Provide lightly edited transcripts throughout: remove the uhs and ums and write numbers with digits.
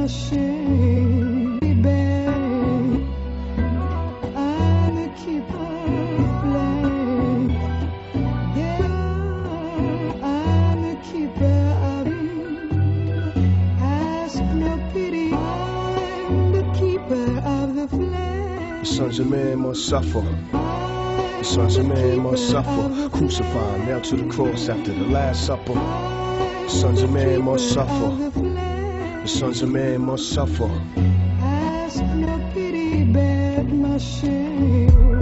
my shame, babe. I'm the keeper of flame. Yeah, I'm the keeper of you. Ask no pity. I'm the keeper of the flame. The sons of man must suffer. The sons of man must suffer. Crucified, nailed to the cross after the Last Supper. The sons of man must suffer. The sons of man must suffer. Ask no pity, bear my shame.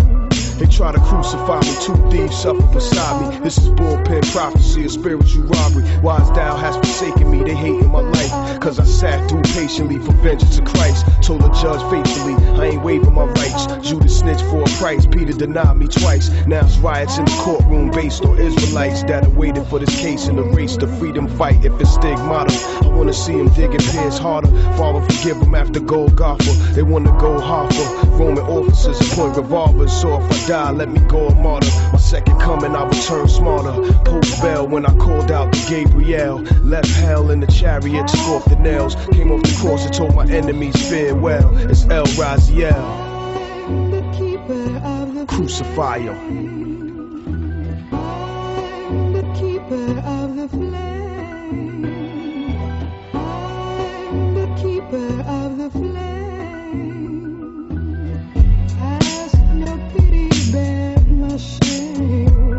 They try to crucify me, two thieves suffer beside me. This is bullpen prophecy, a spiritual robbery. Wise thou hast forsaken me, they hating my life. Cause I sat through patiently for vengeance of Christ. Told the judge faithfully, I ain't waiving my rights. Judas snitched for a price, Peter denied me twice. Now it's riots in the courtroom based on Israelites that have waited for this case in the race to freedom fight. If it's stigmata, I wanna see them digging Pierce harder. Father, forgive them after Golgotha. They wanna go Hoffa. Roman officers appoint revolvers, so if I die, let me go a martyr. My second coming, I return smarter. Post bell when I called out to Gabriel. Left hell in the chariot, took off the nails. Came off the cross and told my enemies farewell. It's El Raziel. Crucify him. I'm the keeper of the flame. I'm the keeper of the flame. Ask no pity, bear my shame.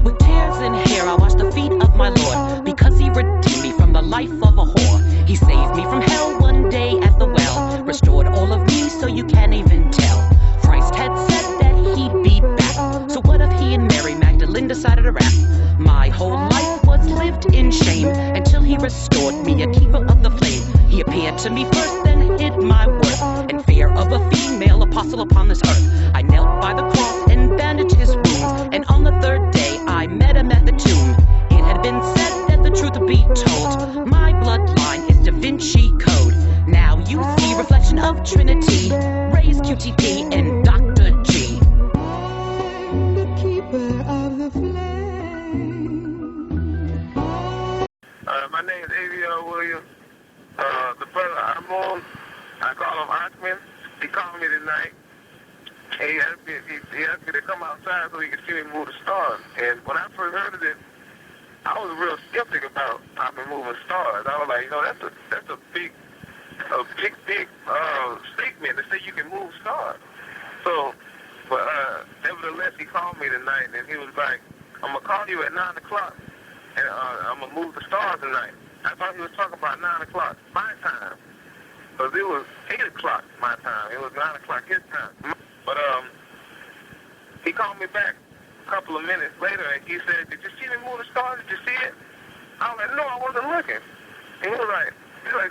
With tears and hair, I wash the feet of my Lord, because he redeemed me from the life of a whore. He saved me from hell one day at the well, restored all of me so you can't even tell. Christ had said that he'd be back, so what if he and Mary Magdalene decided to rap? My whole life was lived in shame, until he restored me, a keeper of the flame. He appeared to me first, then hid my worth, in fear of a female apostle upon this earth. I knelt by the cross and bandaged his wounds, and on the third day I met him at the tomb. It had been said that the truth would be told, my bloodline is Da Vinci Code. Now you see reflection of Trinity, Ray's QTP and Dr. G. I'm the keeper of the flame. My name is A.V.L. Williams. The brother I'm on, I call him Ochman. He called me tonight. And he asked me to come outside so he could see me move the stars. And when I first heard of it, I was real skeptic about popping moving stars. I was like, that's a big statement to say you can move stars. So, but nevertheless, he called me tonight and he was like, I'm gonna call you at 9 o'clock and I'm gonna move the stars tonight. I thought he was talking about 9 o'clock my time, because it was 8 o'clock my time. It was 9 o'clock his time. But he called me back a couple of minutes later and he said, "Did you see me move the stars? Did you see it?" I was like, "No, I wasn't looking." And he was like,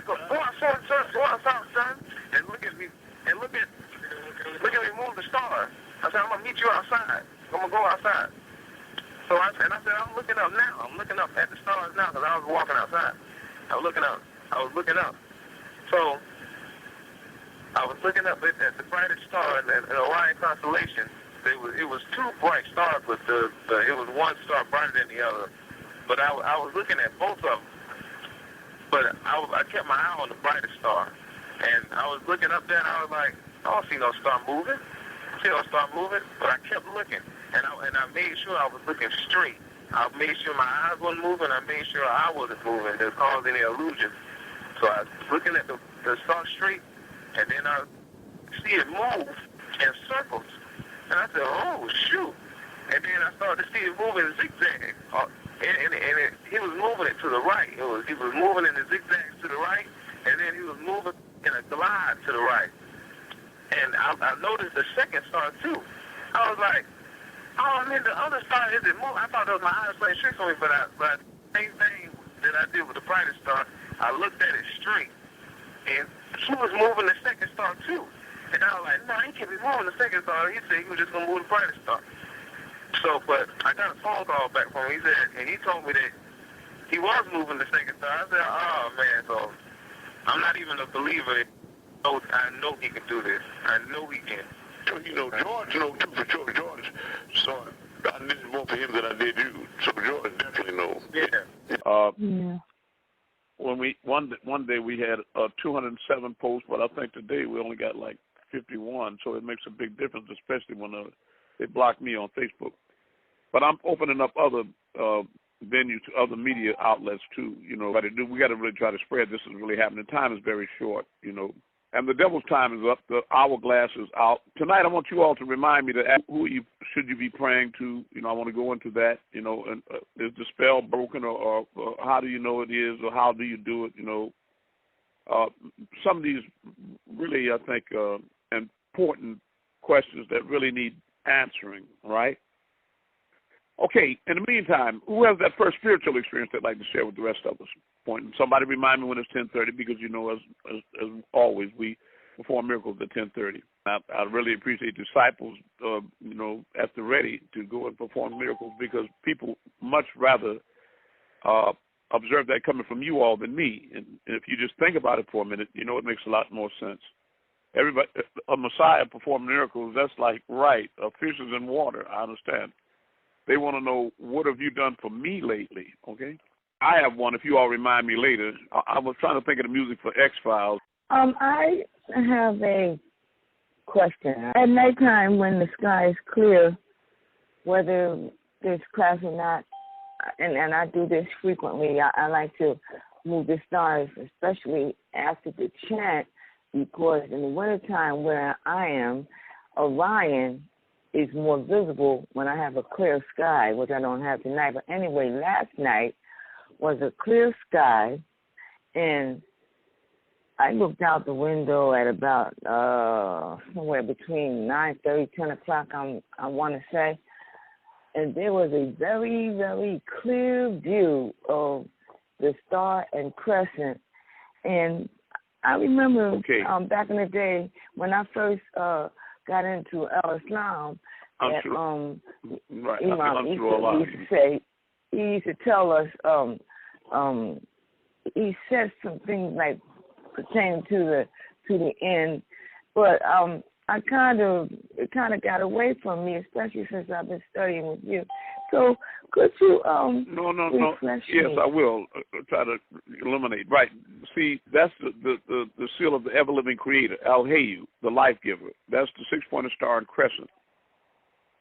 "Go outside, son, and look at me, and look at me move the stars." I said, "I'm gonna meet you outside. I'm gonna go outside." So I said, "I'm looking up now. I'm looking up at the stars now, because I was walking outside. I was looking up. So I was looking up at the brightest star in the Orion constellation. It was two bright stars, but it was one star brighter than the other. But I was looking at both of them. But I kept my eye on the brightest star, and I was looking up there, and I was like, I don't see no star moving. But I kept looking, and I made sure I was looking straight. I made sure my eyes wasn't moving. I made sure I wasn't moving to cause any illusion. So I was looking at the star straight, and then I see it move in circles. And I said, "Oh, shoot." And then I started to see it move in zigzag. He was moving it to the right. He was moving in the zigzags to the right, and then he was moving in a glide to the right. And I noticed the second star, too. I was like, "Oh, and then the other star isn't moving." I thought that was my eyes playing tricks on me, but the same thing that I did with the brightest star, I looked at it straight, and he was moving the second star, too. And I was like, "No, he can't be moving the second star." He said he was just going to move the brightest star. So, but I got a phone call back from him. He told me that he was moving the second star. I said, "Oh, man," so I'm not even a believer. I know he can do this. I know he can. George knows too, for sure. George saw it. I did more for him than I did you. So George definitely knows. Yeah. Yeah. when we one day we had 207 posts, but I think today we only got like 51. So it makes a big difference, especially when they block me on Facebook. But I'm opening up other venues to other media outlets too. You know, we got to really try to spread this is really happening. Time is very short. You know. And the devil's time is up. The hourglass is out. Tonight, I want you all to remind me that should you be praying to? You know, I want to go into that. You know, and is the spell broken, or how do you know it is, or how do you do it? You know, some of these really, I think, important questions that really need answering. Right? Okay. In the meantime, who has that first spiritual experience they'd like to share with the rest of us? Somebody remind me when it's 10:30, because you know, as always, we perform miracles at 10:30. I really appreciate disciples, you know, at the ready to go and perform miracles, because people much rather observe that coming from you all than me. And if you just think about it for a minute, you know, it makes a lot more sense. Everybody, a Messiah perform miracles, that's like, right, fishes in water, I understand. They want to know, what have you done for me lately, okay? I have one, if you all remind me later. I was trying to think of the music for X-Files. I have a question. At nighttime, when the sky is clear, whether there's clouds or not, and I do this frequently, I like to move the stars, especially after the chant, because in the wintertime where I am, Orion is more visible when I have a clear sky, which I don't have tonight. But anyway, last night was a clear sky, and I looked out the window at about somewhere between 9:30, 10 o'clock, I want to say, and there was a very, very clear view of the star and crescent. And I remember back in the day when I first got into Islam, Imam used to say, he used to tell us, he said some things like pertaining to the end, but it kind of got away from me, especially since I've been studying with you. So could you refresh me? Yes, I will try to eliminate. Right. See, that's the seal of the ever-living Creator, Al Hayu, the life giver. That's the six-pointed star and crescent.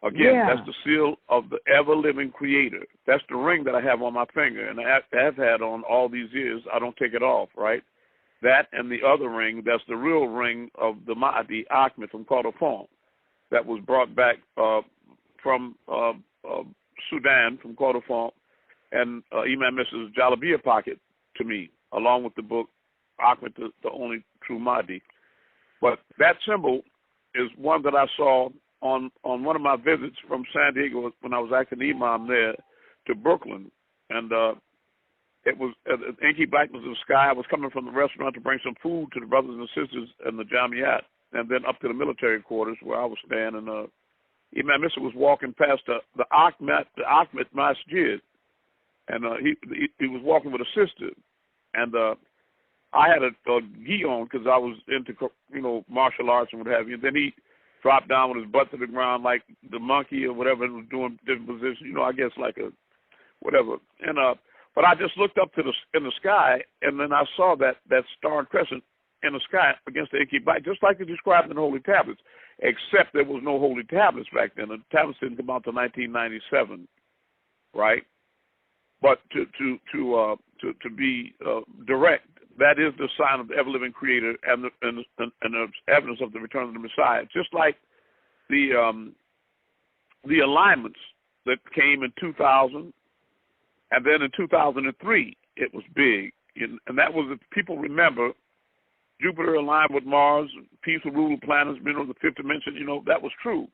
Again, that's the seal of the ever-living Creator. That's the ring that I have on my finger, and I have had on all these years. I don't take it off, right? That and the other ring, that's the real ring of the Mahdi Ahmed from Kordofan, that was brought back from Sudan, from Kordofan, and Imam Mrs. Jalabia pocket to me, along with the book Ahmed, the only true Mahdi. But that symbol is one that I saw on one of my visits from San Diego when I was acting imam there to Brooklyn, and it was inky blackness of the sky. I was coming from the restaurant to bring some food to the brothers and sisters in the Jamiat, and then up to the military quarters where I was staying, and Imam Issa was walking past the Ahmed Masjid, and he was walking with a sister, and I had a gi on because I was into, you know, martial arts and what have you. And then he dropped down with his butt to the ground like the monkey or whatever, and was doing different positions, you know, I guess like a whatever. And but I just looked up in the sky, and then I saw that star and crescent in the sky against the inky black, just like it's described in the Holy Tablets, except there was no Holy Tablets back then. The tablets didn't come out until 1997, right? But to be direct, that is the sign of the ever-living Creator and the evidence of the return of the Messiah. Just like the alignments that came in 2000, and then in 2003, it was big. And that was, if people remember, Jupiter aligned with Mars, peace will rule the planets, you know, the fifth dimension, you know, that was true.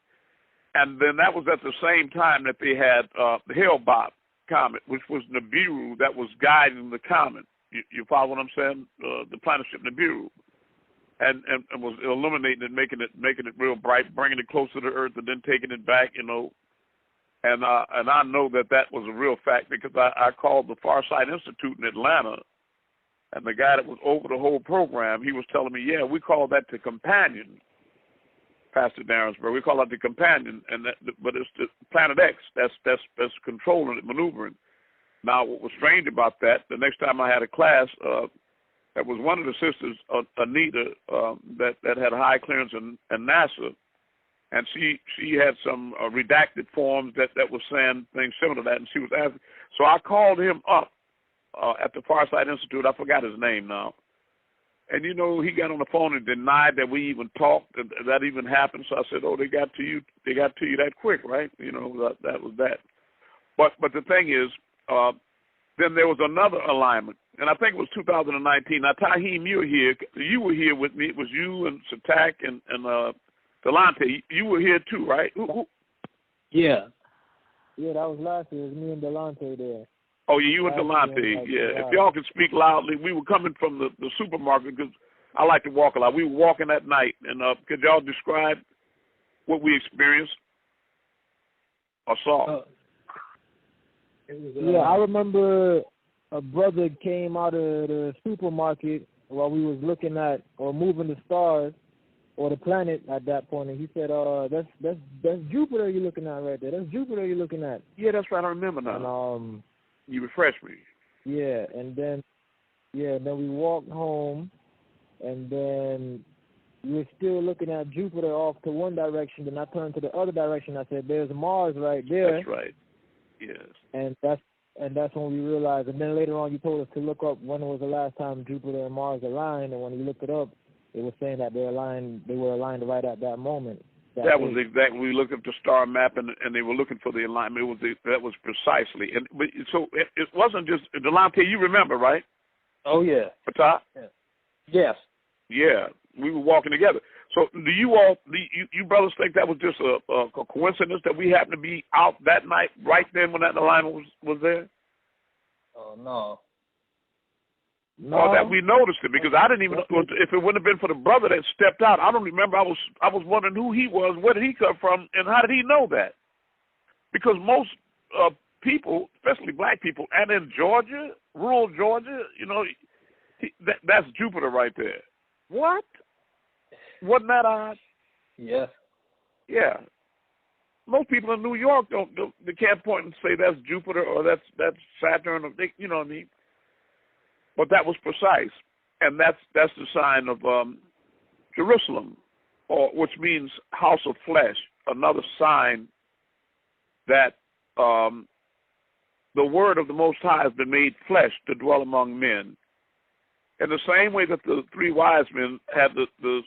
And then that was at the same time that they had the Hale-Bopp comet, which was Nibiru that was guiding the comet. You follow what I'm saying? The planet ship Nibiru. And was illuminating it, making it real bright, bringing it closer to Earth, and then taking it back, you know. And I know that was a real fact because I called the Farsight Institute in Atlanta, and the guy that was over the whole program, he was telling me, yeah, we call that the companion, Pastor Darrensburg. We call that the companion, but it's the Planet X that's controlling it, maneuvering. Now, what was strange about that, the next time I had a class, that was one of the sisters, Anita, that had high clearance in NASA, and she had some redacted forms that was saying things similar to that, and she was asking. So I called him up at the Farsight Institute. I forgot his name now. And, you know, he got on the phone and denied that we even talked, that even happened. So I said, oh, they got to you that quick, right? You know, that was that. But the thing is, then there was another alignment, and I think it was 2019. Now, Taheem, you were here with me. It was you and Satak and Delonte. You were here too, right? Who? Yeah. Yeah, that was last year. It was me and Delonte there. Oh, yeah, you and Delonte. Yeah. If y'all can speak loudly, we were coming from the supermarket because I like to walk a lot. We were walking that night, and could y'all describe what we experienced or saw? Yeah, I remember a brother came out of the supermarket while we was looking at or moving the stars or the planet at that point, and he said, that's Jupiter you're looking at right there. That's Jupiter you're looking at. Yeah, that's right. I remember now. And, you refreshed me. Yeah, and then we walked home, and then we were still looking at Jupiter off to one direction. Then I turned to the other direction. I said, "There's Mars right there." That's right. Yes. And that's when we realized. And then later on, you told us to look up when was the last time Jupiter and Mars aligned. And when we looked it up, it was saying that they were aligned right at that moment. That was exactly. We looked at the star map, and they were looking for the alignment. That was precisely. And so it wasn't just Delonte. You remember, right? Oh yeah. Patah? Yeah. Yes. Yeah, we were walking together. So do you all, you brothers, think that was just a coincidence that we happened to be out that night, right then when that alignment was there? Oh no. Or that we noticed it, because I didn't even know if it wouldn't have been for the brother that stepped out. I don't remember. I was wondering who he was, where did he come from, and how did he know that? Because most people, especially black people, and in Georgia, rural Georgia, you know, that's Jupiter right there. What? Wasn't that odd? Yes. Yeah. Most people in New York they can't point and say that's Jupiter or that's Saturn, or you know what I mean. But that was precise, and that's the sign of Jerusalem, which means house of flesh. Another sign that the word of the Most High has been made flesh to dwell among men. In the same way that the three wise men had the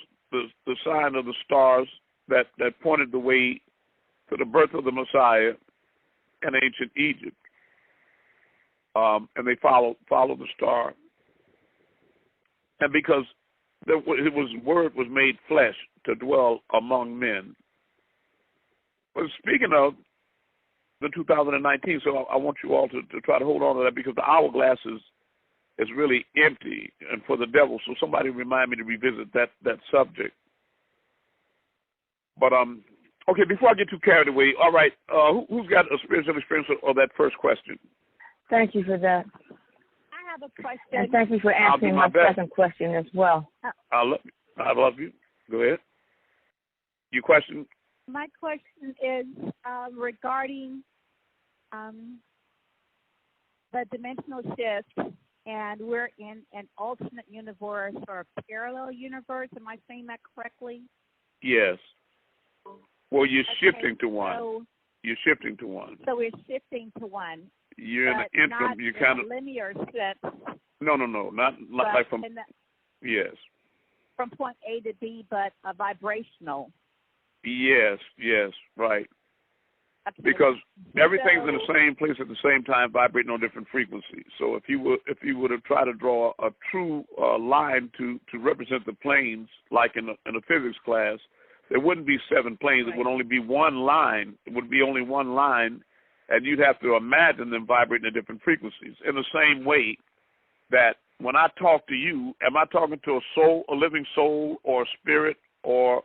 sign of the stars that pointed the way to the birth of the Messiah in ancient Egypt. And they followed the star. And because word was made flesh to dwell among men. But speaking of the 2019, so I want you all to try to hold on to that, because the hourglass is really empty and for the devil. So somebody remind me to revisit that subject. But okay, before I get too carried away, all right, who's got a spiritual experience or that first question? Thank you for that. I have a question. And thank you for answering my second question as well. I love you. Go ahead. Your question? My question is regarding the dimensional shift, and we're in an alternate universe or a parallel universe. Am I saying that correctly? Yes. Well, you're shifting to one. So, you're shifting to one. So we're shifting to one. You're in the interim. Not you kind of linear sense. No, not like from. Yes. From point A to B, but a vibrational. Yes, right. Okay. Because everything's in the same place at the same time, vibrating on different frequencies. So if you were to try to draw a true line to represent the planes, like in a physics class, there wouldn't be 7 planes. Right. It would only be one line. It would be only one line, and you'd have to imagine them vibrating at different frequencies. In the same way that when I talk to you, am I talking to a soul, a living soul, or a spirit, or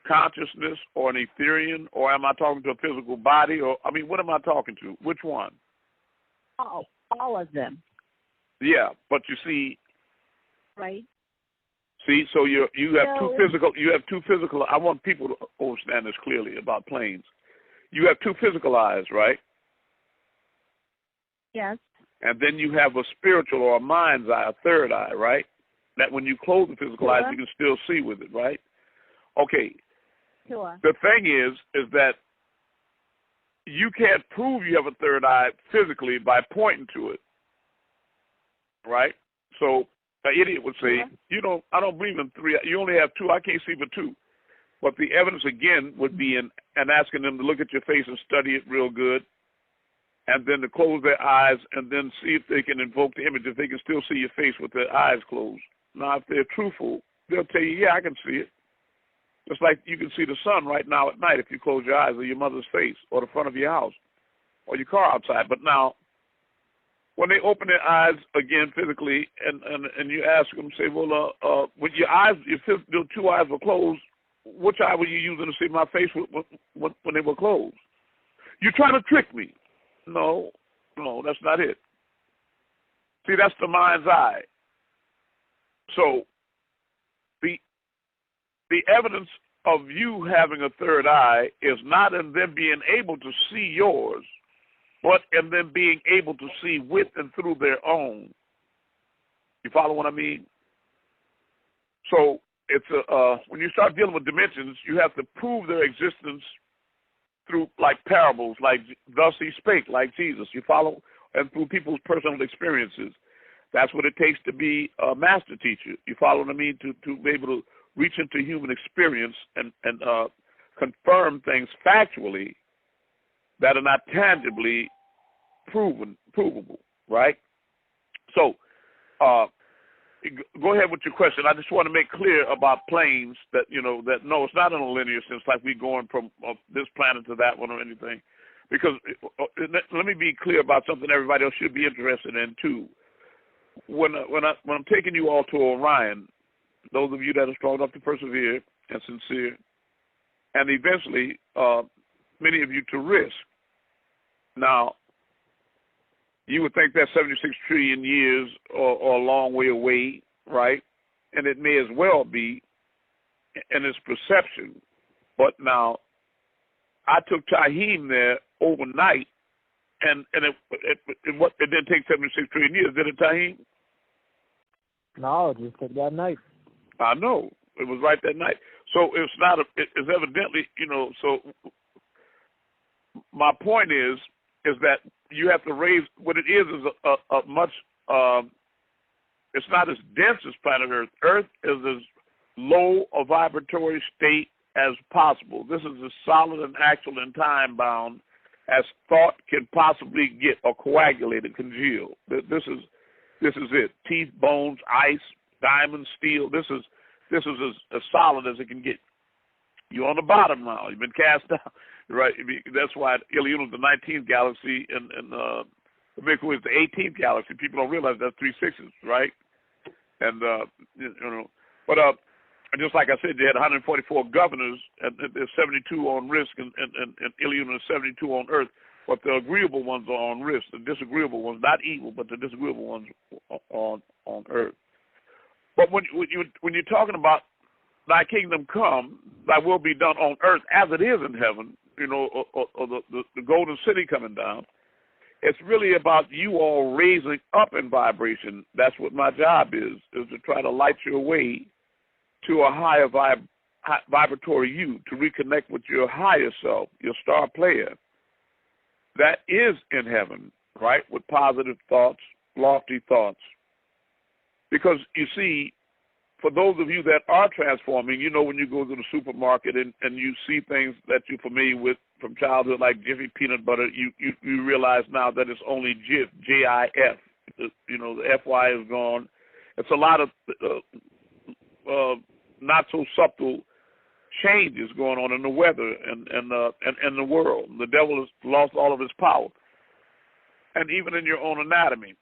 consciousness, or an Etherian, or am I talking to a physical body? Or what am I talking to? Which one? All of them. Yeah, but you see. Right. See, so you have two physical. You have two physical. I want people to understand this clearly about planes. You have two physical eyes, right? Yes. And then you have a spiritual or a mind's eye, a third eye, right? That when you close the physical eyes, you can still see with it, right? Okay. Sure. The thing is that you can't prove you have a third eye physically by pointing to it, right? So an idiot would say, I don't believe in three. You only have two. I can't see but two. But the evidence, again, would be in asking them to look at your face and study it real good, and then to close their eyes and then see if they can invoke the image, if they can still see your face with their eyes closed. Now, if they're truthful, they'll tell you, yeah, I can see it. Just like you can see the sun right now at night if you close your eyes, or your mother's face, or the front of your house, or your car outside. But now, when they open their eyes again physically, and you ask them, say, well, with your eyes, your two eyes were closed, which eye were you using to see my face when they were closed? You're trying to trick me. No, that's not it. See, that's the mind's eye. So the evidence of you having a third eye is not in them being able to see yours, but in them being able to see with and through their own. You follow what I mean? So it's when you start dealing with dimensions, you have to prove their existence through like parables, like thus he spake, like Jesus. You follow? And through people's personal experiences. That's what it takes to be a master teacher. You follow what I mean? To be able to reach into human experience and confirm things factually that are not tangibly provable, right? So go ahead with your question. I just want to make clear about planes that, that no, it's not in a linear sense like we going from this planet to that one or anything. Because let me be clear about something everybody else should be interested in too. When I'm taking you all to Orion, those of you that are strong enough to persevere and sincere, and eventually many of you to risk. Now, you would think that's 76 trillion years or a long way away, right? And it may as well be in its perception. But now, I took Tahim there overnight, and it didn't take 76 trillion years, did it, Tahim? No, it just took that night. I know. It was right that night. So it's not, it's evidently, so my point is that you have to raise, what it is a much, it's not as dense as planet Earth. Earth is as low a vibratory state as possible. This is as solid and actual and time bound as thought can possibly get, or coagulated, congealed. This is it. Teeth, bones, ice, diamond, steel. This is as solid as it can get. You're on the bottom now. You've been cast down, right? That's why Ilion is the 19th galaxy, and the Milky Way is the 18th galaxy. People don't realize that's 3 6s, right? And but just like I said, they had 144 governors, and there's 72 on risk, and Ilion is 72 on Earth. But the agreeable ones are on risk. The disagreeable ones, not evil, but the disagreeable ones on Earth. But when you're talking about thy kingdom come, thy will be done on earth as it is in heaven, or the golden city coming down, it's really about you all raising up in vibration. That's what my job is to try to light your way to a higher vibratory you, to reconnect with your higher self, your star player. That is in heaven, right, with positive thoughts, lofty thoughts. Because, you see, for those of you that are transforming, when you go to the supermarket and you see things that you're familiar with from childhood, like Jiffy peanut butter, you realize now that it's only Jif, J-I-F. The F-Y is gone. It's a lot of not so subtle changes going on in the weather and the world. The devil has lost all of his power, and even in your own anatomy.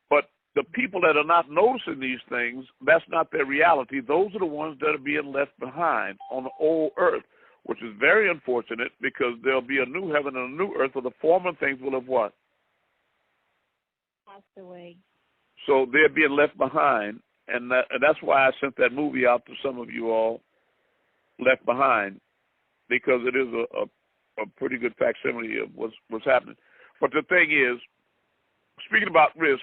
But the people that are not noticing these things, that's not their reality. Those are the ones that are being left behind on the old earth, which is very unfortunate, because there'll be a new heaven and a new earth where the former things will have what? Passed away. So they're being left behind, and that's why I sent that movie out to some of you all, Left Behind, because it is a pretty good facsimile of what's happening. But the thing is, speaking about risk,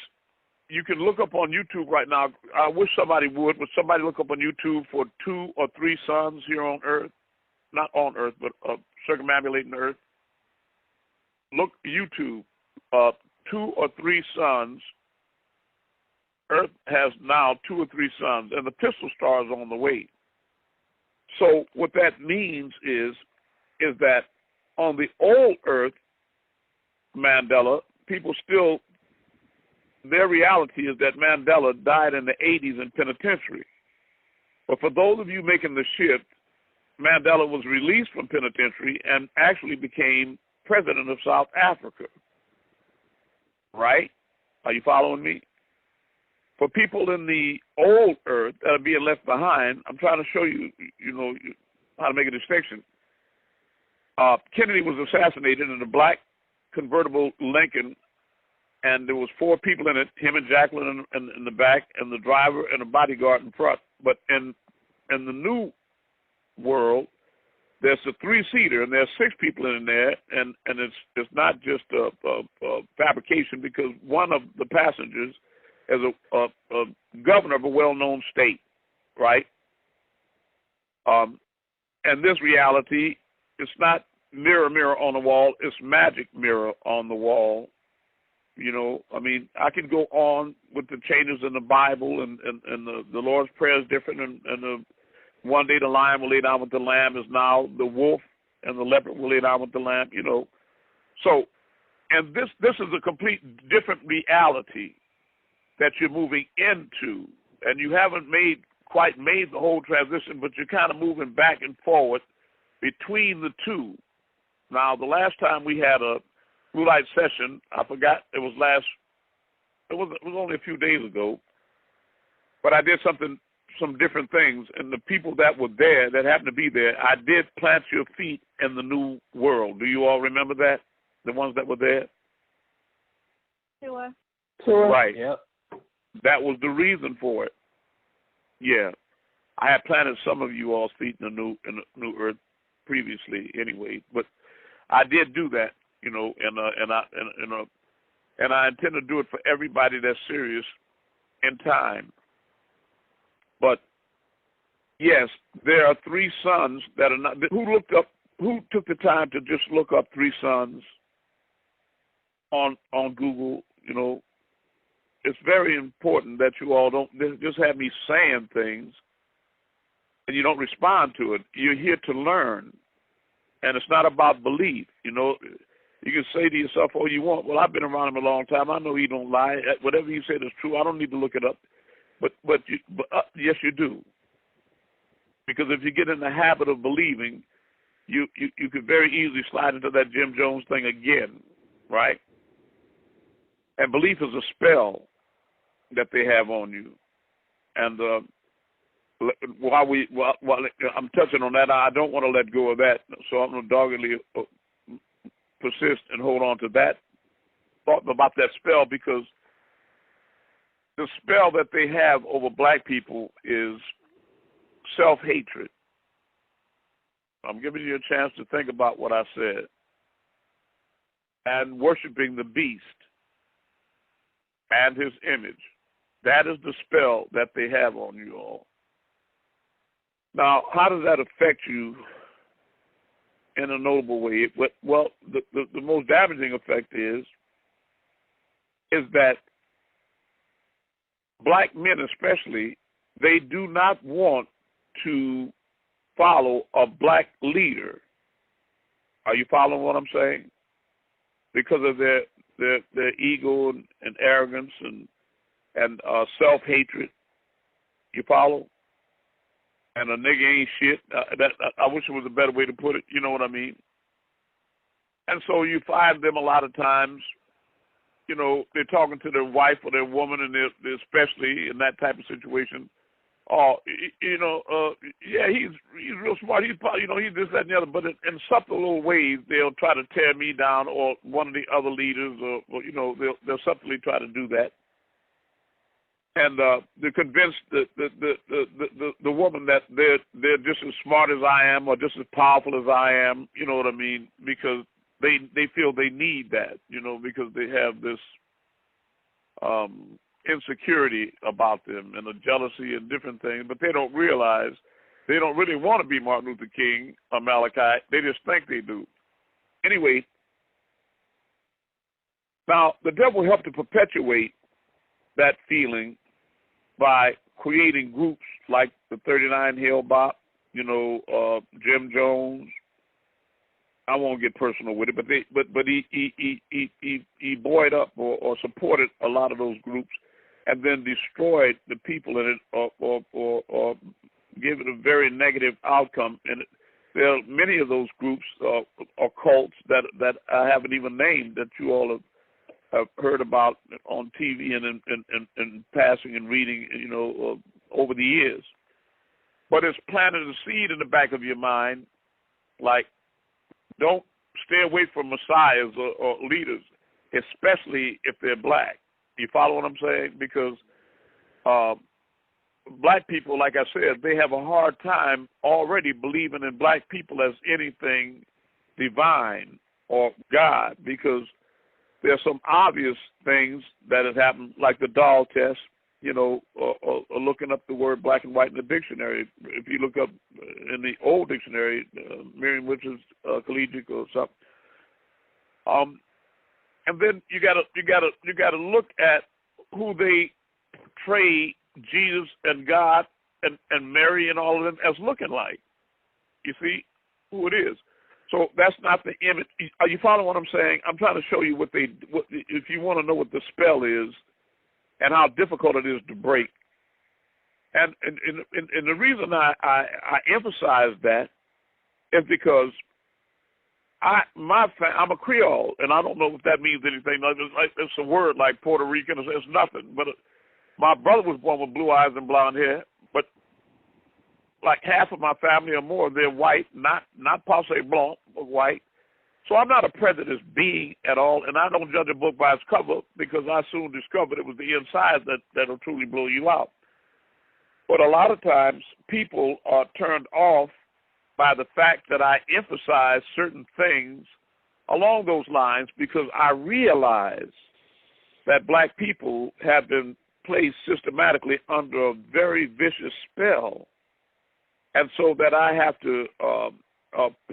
you can look up on YouTube right now. I wish somebody would. Would somebody look up on YouTube for 2 or 3 suns here on Earth? Not on Earth, but circumambulating the Earth. Look, YouTube, 2 or 3 suns. Earth has now 2 or 3 suns, and the pistol star is on the way. So what that means is that on the old Earth, Mandela, people still, their reality is that Mandela died in the 80s in penitentiary. But for those of you making the shift, Mandela was released from penitentiary and actually became president of South Africa. Right? Are you following me? For people in the old Earth that are being left behind, I'm trying to show you, how to make a distinction. Kennedy was assassinated in a black convertible Lincoln, and there was 4 people in it, him and Jacqueline in the back, and the driver and a bodyguard in front. But in the new world, there's a 3-seater, and there's 6 people in there, and it's not just a fabrication, because one of the passengers is a governor of a well-known state, right? And this reality, it's not mirror, mirror on the wall, it's magic mirror on the wall. I could go on with the changes in the Bible, and the Lord's Prayer is different, and one day the lion will lay down with the lamb is now the wolf, and the leopard will lay down with the lamb, So, and this is a complete different reality that you're moving into, and you haven't quite made the whole transition, but you're kind of moving back and forward between the two. Now, the last time we had a Blue Light session, I forgot, it was only a few days ago, but I did some different things, and the people that were there, that happened to be there, I did plant your feet in the new world. Do you all remember that? The ones that were there? Sure. Right. Yep. That was the reason for it. Yeah. I had planted some of you all's feet in the new earth previously anyway, but I did do that, and I intend to do it for everybody that's serious in time. But yes, there are 3 suns that are not. Who took the time to just look up 3 suns on Google? It's very important that you all don't just have me saying things and you don't respond to it. You're here to learn, and it's not about belief. You can say to yourself all you want, well, I've been around him a long time. I know he don't lie. Whatever he said is true. I don't need to look it up. But yes, you do. Because if you get in the habit of believing, you could very easily slide into that Jim Jones thing again, right? And belief is a spell that they have on you. And while I'm touching on that, I don't want to let go of that. So I'm going to doggedly persist and hold on to that thought about that spell, because the spell that they have over black people is self-hatred. I'm giving you a chance to think about what I said. And worshiping the beast and his image. That is the spell that they have on you all. Now, how does that affect you in a notable way? Well, the most damaging effect is that black men especially, they do not want to follow a black leader. Are you following what I'm saying? Because of their ego and arrogance and self-hatred. You follow? And a nigga ain't shit. I wish there was a better way to put it. You know what I mean? And so you find them a lot of times, they're talking to their wife or their woman, and they're especially in that type of situation. Oh, yeah, he's real smart. He's probably, he's this, that, and the other. But in subtle little ways, they'll try to tear me down, or one of the other leaders, or they'll subtly try to do that. And they're convinced the woman that they're just as smart as I am, or just as powerful as I am. You know what I mean? Because they feel they need that, because they have this insecurity about them and a jealousy and different things, but they don't realize they don't really want to be Martin Luther King or Malachi. They just think they do. Anyway, now the devil helped to perpetuate that feeling by creating groups like the 39 Hell Bop, Jim Jones. I won't get personal with it, but he buoyed up or supported a lot of those groups, and then destroyed the people in it, or gave it a very negative outcome. And there are many of those groups or cults that I haven't even named that you all have heard about on TV and passing and reading, over the years. But it's planted a seed in the back of your mind, like, don't stay away from messiahs or leaders, especially if they're black. You follow what I'm saying? Because black people, like I said, they have a hard time already believing in black people as anything divine or God, because there are some obvious things that have happened, like the doll test, or looking up the word black and white in the dictionary. If you look up in the old dictionary, Merriam-Webster's collegiate or something, and then you gotta look at who they portray Jesus and God and Mary and all of them as looking like. You see who it is. So that's not the image. Are you following what I'm saying? I'm trying to show you what if you want to know what the spell is and how difficult it is to break. And the reason I emphasize that is because I'm a Creole, and I don't know if that means anything. It's a word like Puerto Rican. It's nothing. But my brother was born with blue eyes and blonde hair, but like half of my family or more, they're white, not passe blanc, but white. So I'm not a prejudiced being at all, and I don't judge a book by its cover, because I soon discovered it was the inside that'll truly blow you out. But a lot of times people are turned off by the fact that I emphasize certain things along those lines, because I realize that black people have been placed systematically under a very vicious spell. And so that I have to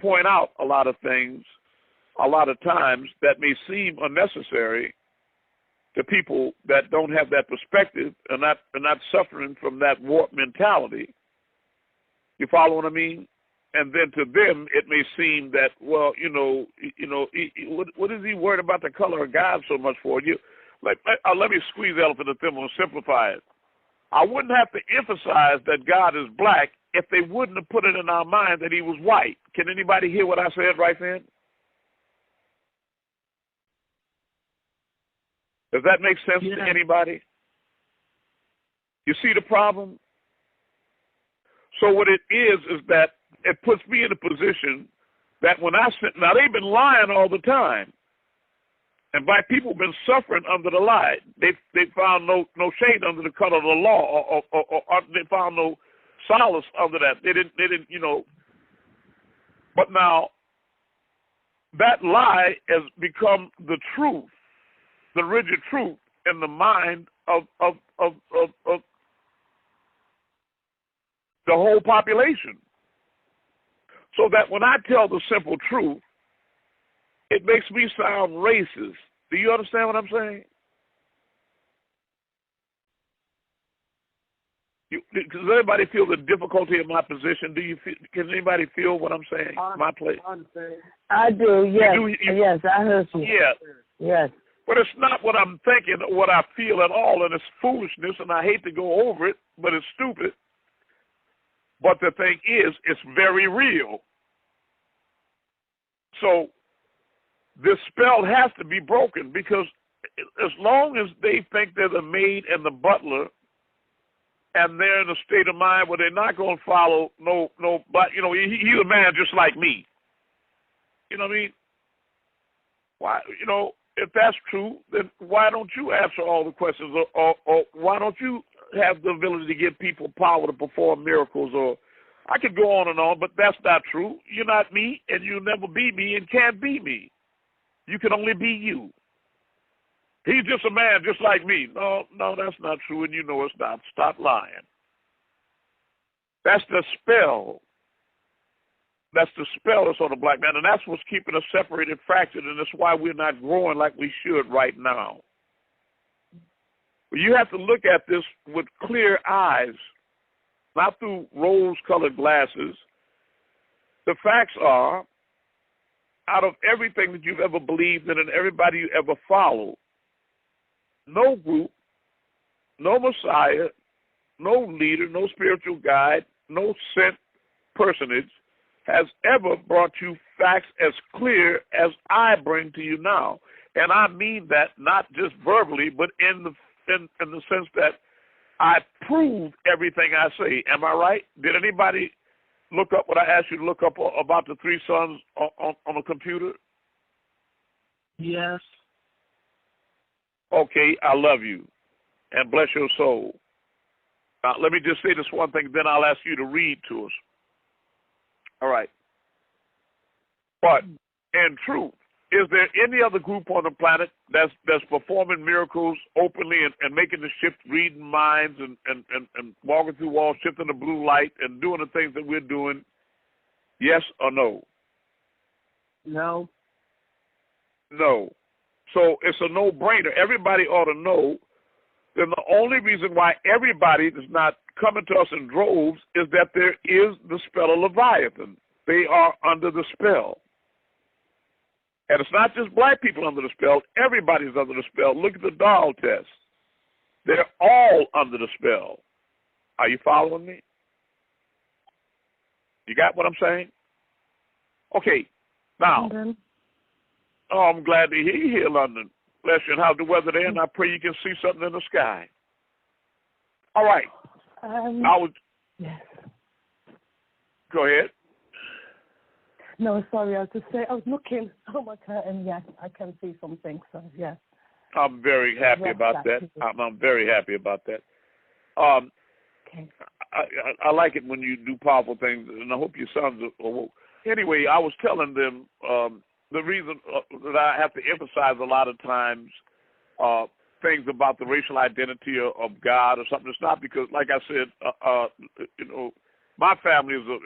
point out a lot of things, a lot of times, that may seem unnecessary to people that don't have that perspective and not suffering from that warped mentality. You follow what I mean? And then to them, it may seem that, well, what is he worried about the color of God so much for? Let me squeeze the elephant in the thimble and simplify it. I wouldn't have to emphasize that God is black if they wouldn't have put it in our mind that he was white. Can anybody hear what I said right then? Does that make sense to anybody? You see the problem? So what it is that it puts me in a position that when now they've been lying all the time. And black people have been suffering under the lie. They found no shade under the color of the law, or they found no solace under that. They didn't. But now that lie has become the truth, the rigid truth in the mind of the whole population. So that when I tell the simple truth, it makes me sound racist. Do you understand what I'm saying? Does anybody feel the difficulty of my position? Can anybody feel what I'm saying? My place. I do. Yes. Yes, I heard you. Yeah. Yes. But it's not what I'm thinking or what I feel at all, and it's foolishness, and I hate to go over it, but it's stupid. But the thing is, it's very real. So this spell has to be broken, because as long as they think they're the maid and the butler, and they're in a state of mind where they're not going to follow but he's a man just like me. You know what I mean? Why, if that's true, then why don't you answer all the questions, or why don't you have the ability to give people power to perform miracles? Or I could go on and on, but that's not true. You're not me, and you'll never be me, and can't be me. You can only be you. He's just a man just like me. No, that's not true, and you know it's not. Stop lying. That's the spell. That's the spell that's on the black man, and that's what's keeping us separated, fractured, and that's why we're not growing like we should right now. But you have to look at this with clear eyes, not through rose-colored glasses. The facts are, out of everything that you've ever believed in and everybody you ever followed, no group, no Messiah, no leader, no spiritual guide, no sent personage has ever brought you facts as clear as I bring to you now. And I mean that not just verbally, but in the sense that I prove everything I say. Am I right? Did anybody look up what I asked you to look up about the three sons on a computer? Yes. Okay, I love you, and bless your soul. Now, let me just say this one thing, then I'll ask you to read to us. All right. But in truth, is there any other group on the planet that's performing miracles openly and making the shift, reading minds and walking through walls, shifting the blue light and doing the things that we're doing? Yes or no? No. No. So it's a no-brainer. Everybody ought to know. Then the only reason why everybody is not coming to us in droves is that there is the spell of Leviathan. They are under the spell. And it's not just black people under the spell. Everybody's under the spell. Look at the doll test. They're all under the spell. Are you following me? You got what I'm saying? Okay. Now, I'm glad to hear you here, London. Bless you, and how's the weather there? And I pray you can see something in the sky. All right. Yes. Go ahead. No, sorry, I was just saying, I was looking on my curtain, yes, I can see something, so yes. I'm very happy about that. I'm very happy about that. Okay. I like it when you do powerful things, and I hope your sons are woke. Anyway, I was telling them the reason that I have to emphasize a lot of times things about the racial identity of God or something. It's not because, like I said, my family is a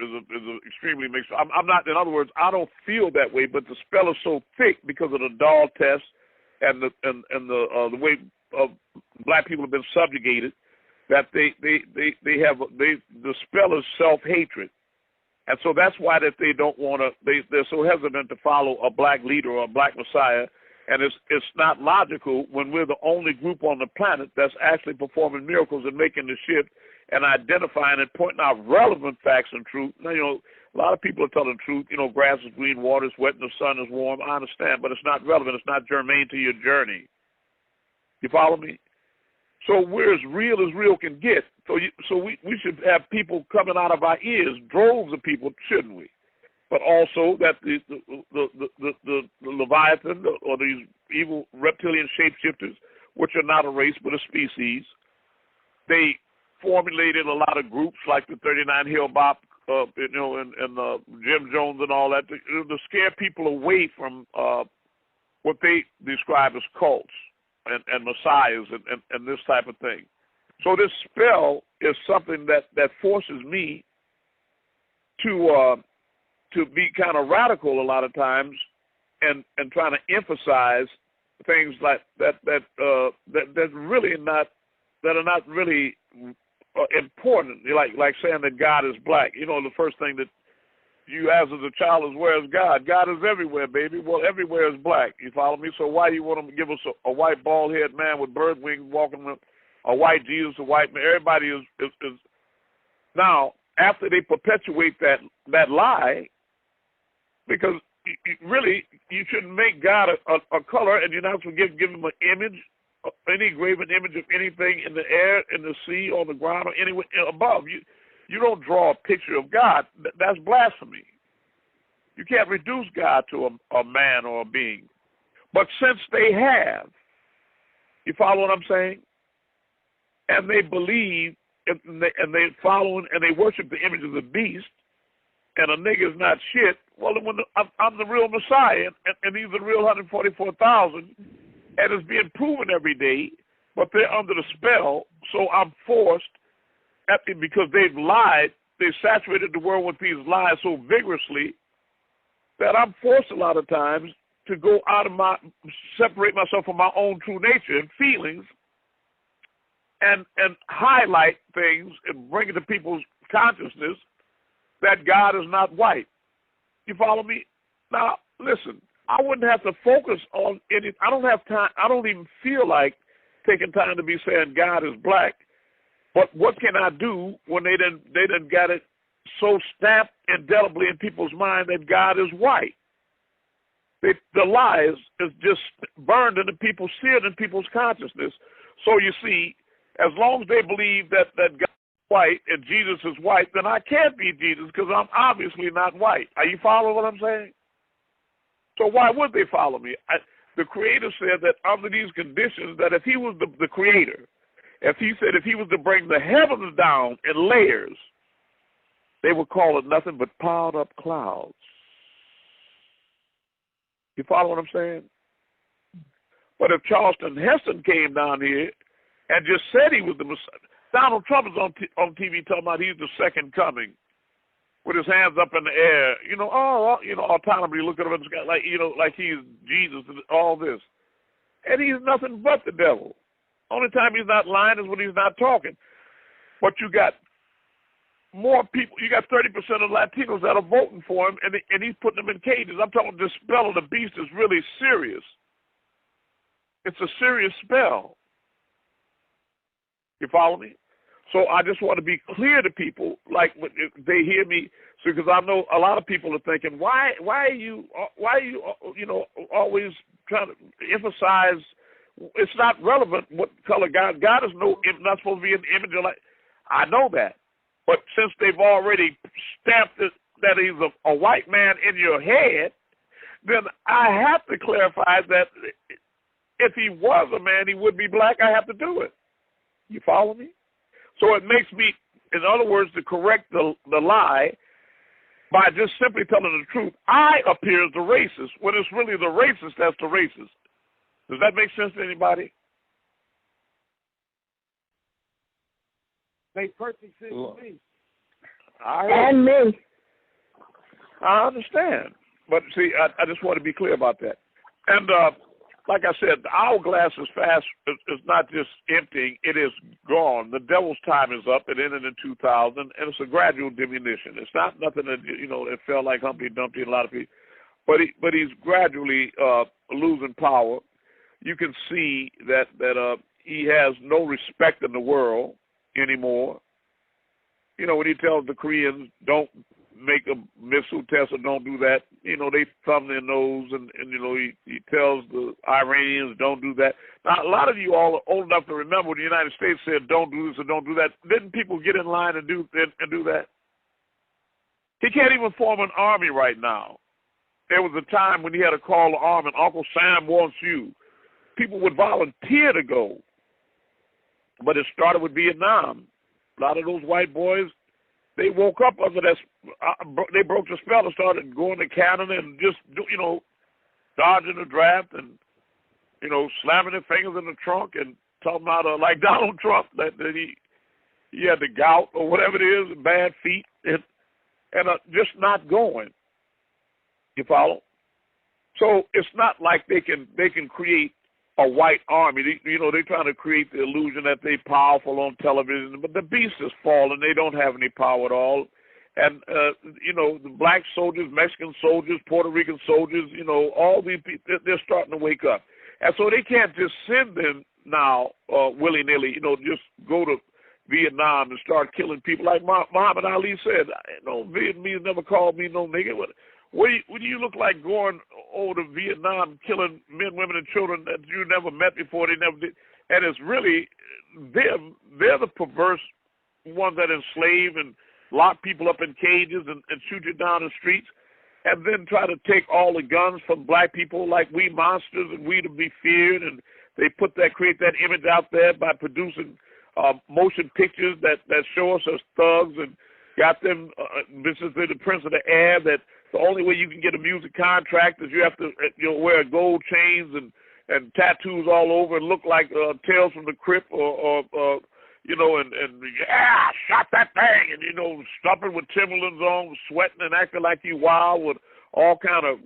extremely mixed. I'm not. In other words, I don't feel that way. But the spell is so thick because of the doll test and the way black people have been subjugated that the spell is self-hatred, and so that's why that they don't want to. They're so hesitant to follow a black leader or a black Messiah. And it's not logical when we're the only group on the planet that's actually performing miracles and making the shift and identifying and pointing out relevant facts and truth. Now, a lot of people are telling the truth. Grass is green, water is wet, and the sun is warm. I understand, but it's not relevant. It's not germane to your journey. You follow me? So we're as real can get. So we should have people coming out of our ears, droves of people, shouldn't we? But also that the Leviathan or these evil reptilian shapeshifters, which are not a race but a species, they formulated a lot of groups like the 39 Hill Bop, and Jim Jones and all that, to scare people away from what they describe as cults and messiahs and this type of thing. So this spell is something that forces me to be kind of radical a lot of times and trying to emphasize things like that are not really important, like saying that God is black. The first thing that you ask as a child is, where is God? God is everywhere, baby. Well, everywhere is black. You follow me? So why you want them to give us a white bald-headed man with bird wings walking with a white Jesus, a white man? Everybody is now, after they perpetuate that lie, because really you shouldn't make God a color, and you're not supposed to give him an image, any graven image of anything in the air, in the sea, on the ground, or anywhere above. You don't draw a picture of God. That's blasphemy. You can't reduce God to a man or a being. But since they have, you follow what I'm saying? And they believe, and they follow and they worship the image of the beast, and a nigger's not shit. Well, when I'm the real Messiah, and these are the real 144,000, and it's being proven every day, but they're under the spell, so I'm forced, because they've lied, they've saturated the world with these lies so vigorously that I'm forced a lot of times to go out of separate myself from my own true nature and feelings and highlight things and bring it to people's consciousness that God is not white. You follow me? Now, listen, I wouldn't have to focus on any, I don't have time, I don't even feel like taking time to be saying God is black, but what can I do when they done got it so stamped indelibly in people's mind that God is white? The lies is just burned into people's, seared in people's consciousness. So you see, as long as they believe that God is white and Jesus is white, then I can't be Jesus because I'm obviously not white. Are you following what I'm saying? So why would they follow me? The Creator said that under these conditions, that if he was the Creator, if he was to bring the heavens down in layers, they would call it nothing but piled up clouds. You follow what I'm saying? But if Charleston Heston came down here and just said he was the Messiah, Donald Trump is on TV talking about he's the second coming with his hands up in the air, autonomously looking up in the sky like he's Jesus and all this. And he's nothing but the devil. Only time he's not lying is when he's not talking. But you got more people, you got 30% of Latinos that are voting for him, and he's putting them in cages. I'm talking the spell of the beast is really serious. It's a serious spell. You follow me? So I just want to be clear to people, like when they hear me, because I know a lot of people are thinking, why are you always trying to emphasize? It's not relevant what color God is not supposed to be an image of, like, I know that. But since they've already stamped it that he's a white man in your head, then I have to clarify that if he was a man, he would be black. I have to do it. You follow me? So it makes me, in other words, to correct the lie by just simply telling the truth. I appear as the racist when it's really the racist that's the racist. Does that make sense to anybody? Makes perfect sense to me. And me. I understand. But see, I just want to be clear about that. And like I said, the hourglass is fast. It's not just emptying. It is gone. The devil's time is up. It ended in 2000, and it's a gradual diminution. It's not nothing that, it felt like Humpty Dumpty and a lot of people. But he's gradually losing power. You can see that he has no respect in the world anymore. When he tells the Koreans, don't make a missile test or don't do that, they thumb their nose, and he tells the Iranians, don't do that. Now, a lot of you all are old enough to remember when the United States said, don't do this or don't do that. Didn't people get in line and do that? He can't even form an army right now. There was a time when he had to call the army, and Uncle Sam wants you. People would volunteer to go. But it started with Vietnam. A lot of those white boys, they woke up under that, they broke the spell and started going to Canada and just, dodging the draft and, slamming their fingers in the trunk and talking about, like Donald Trump, that he had the gout or whatever it is, bad feet, and just not going. You follow? So it's not like they can create a white army. They're trying to create the illusion that they're powerful on television, but the beast has fallen. They don't have any power at all. And, the black soldiers, Mexican soldiers, Puerto Rican soldiers, all these people, they're starting to wake up. And so they can't just send them now willy-nilly, just go to Vietnam and start killing people. Like Muhammad Ali said, Vietnamese never called me no nigga. What do you look like going over to Vietnam, killing men, women, and children that you never met before? They never did. And it's really, they're the perverse ones that enslave and lock people up in cages and shoot you down the streets, and then try to take all the guns from black people like we monsters and we to be feared. And they create that image out there by producing motion pictures that show us as thugs and got them, this is the prince of the air, that the only way you can get a music contract is you have to wear gold chains and and tattoos all over and look like Tales from the Crypt or you know, and yeah, shot that thing, and, you know, stomping with Timberlands on, sweating and acting like you wild with all kind of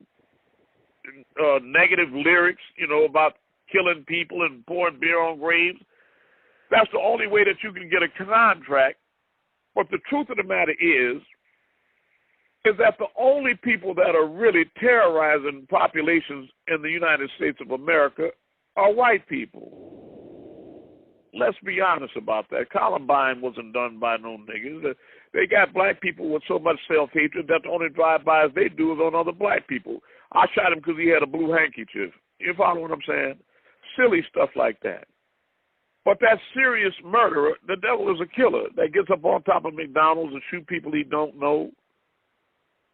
negative lyrics, you know, about killing people and pouring beer on graves. That's the only way that you can get a contract. But the truth of the matter is that the only people that are really terrorizing populations in the United States of America are white people. Let's be honest about that. Columbine wasn't done by no niggas. They got black people with so much self-hatred that the only drive-bys they do is on other black people. I shot him because he had a blue handkerchief. You follow what I'm saying? Silly stuff like that. But that serious murderer, the devil is a killer that gets up on top of McDonald's and shoot people he don't know.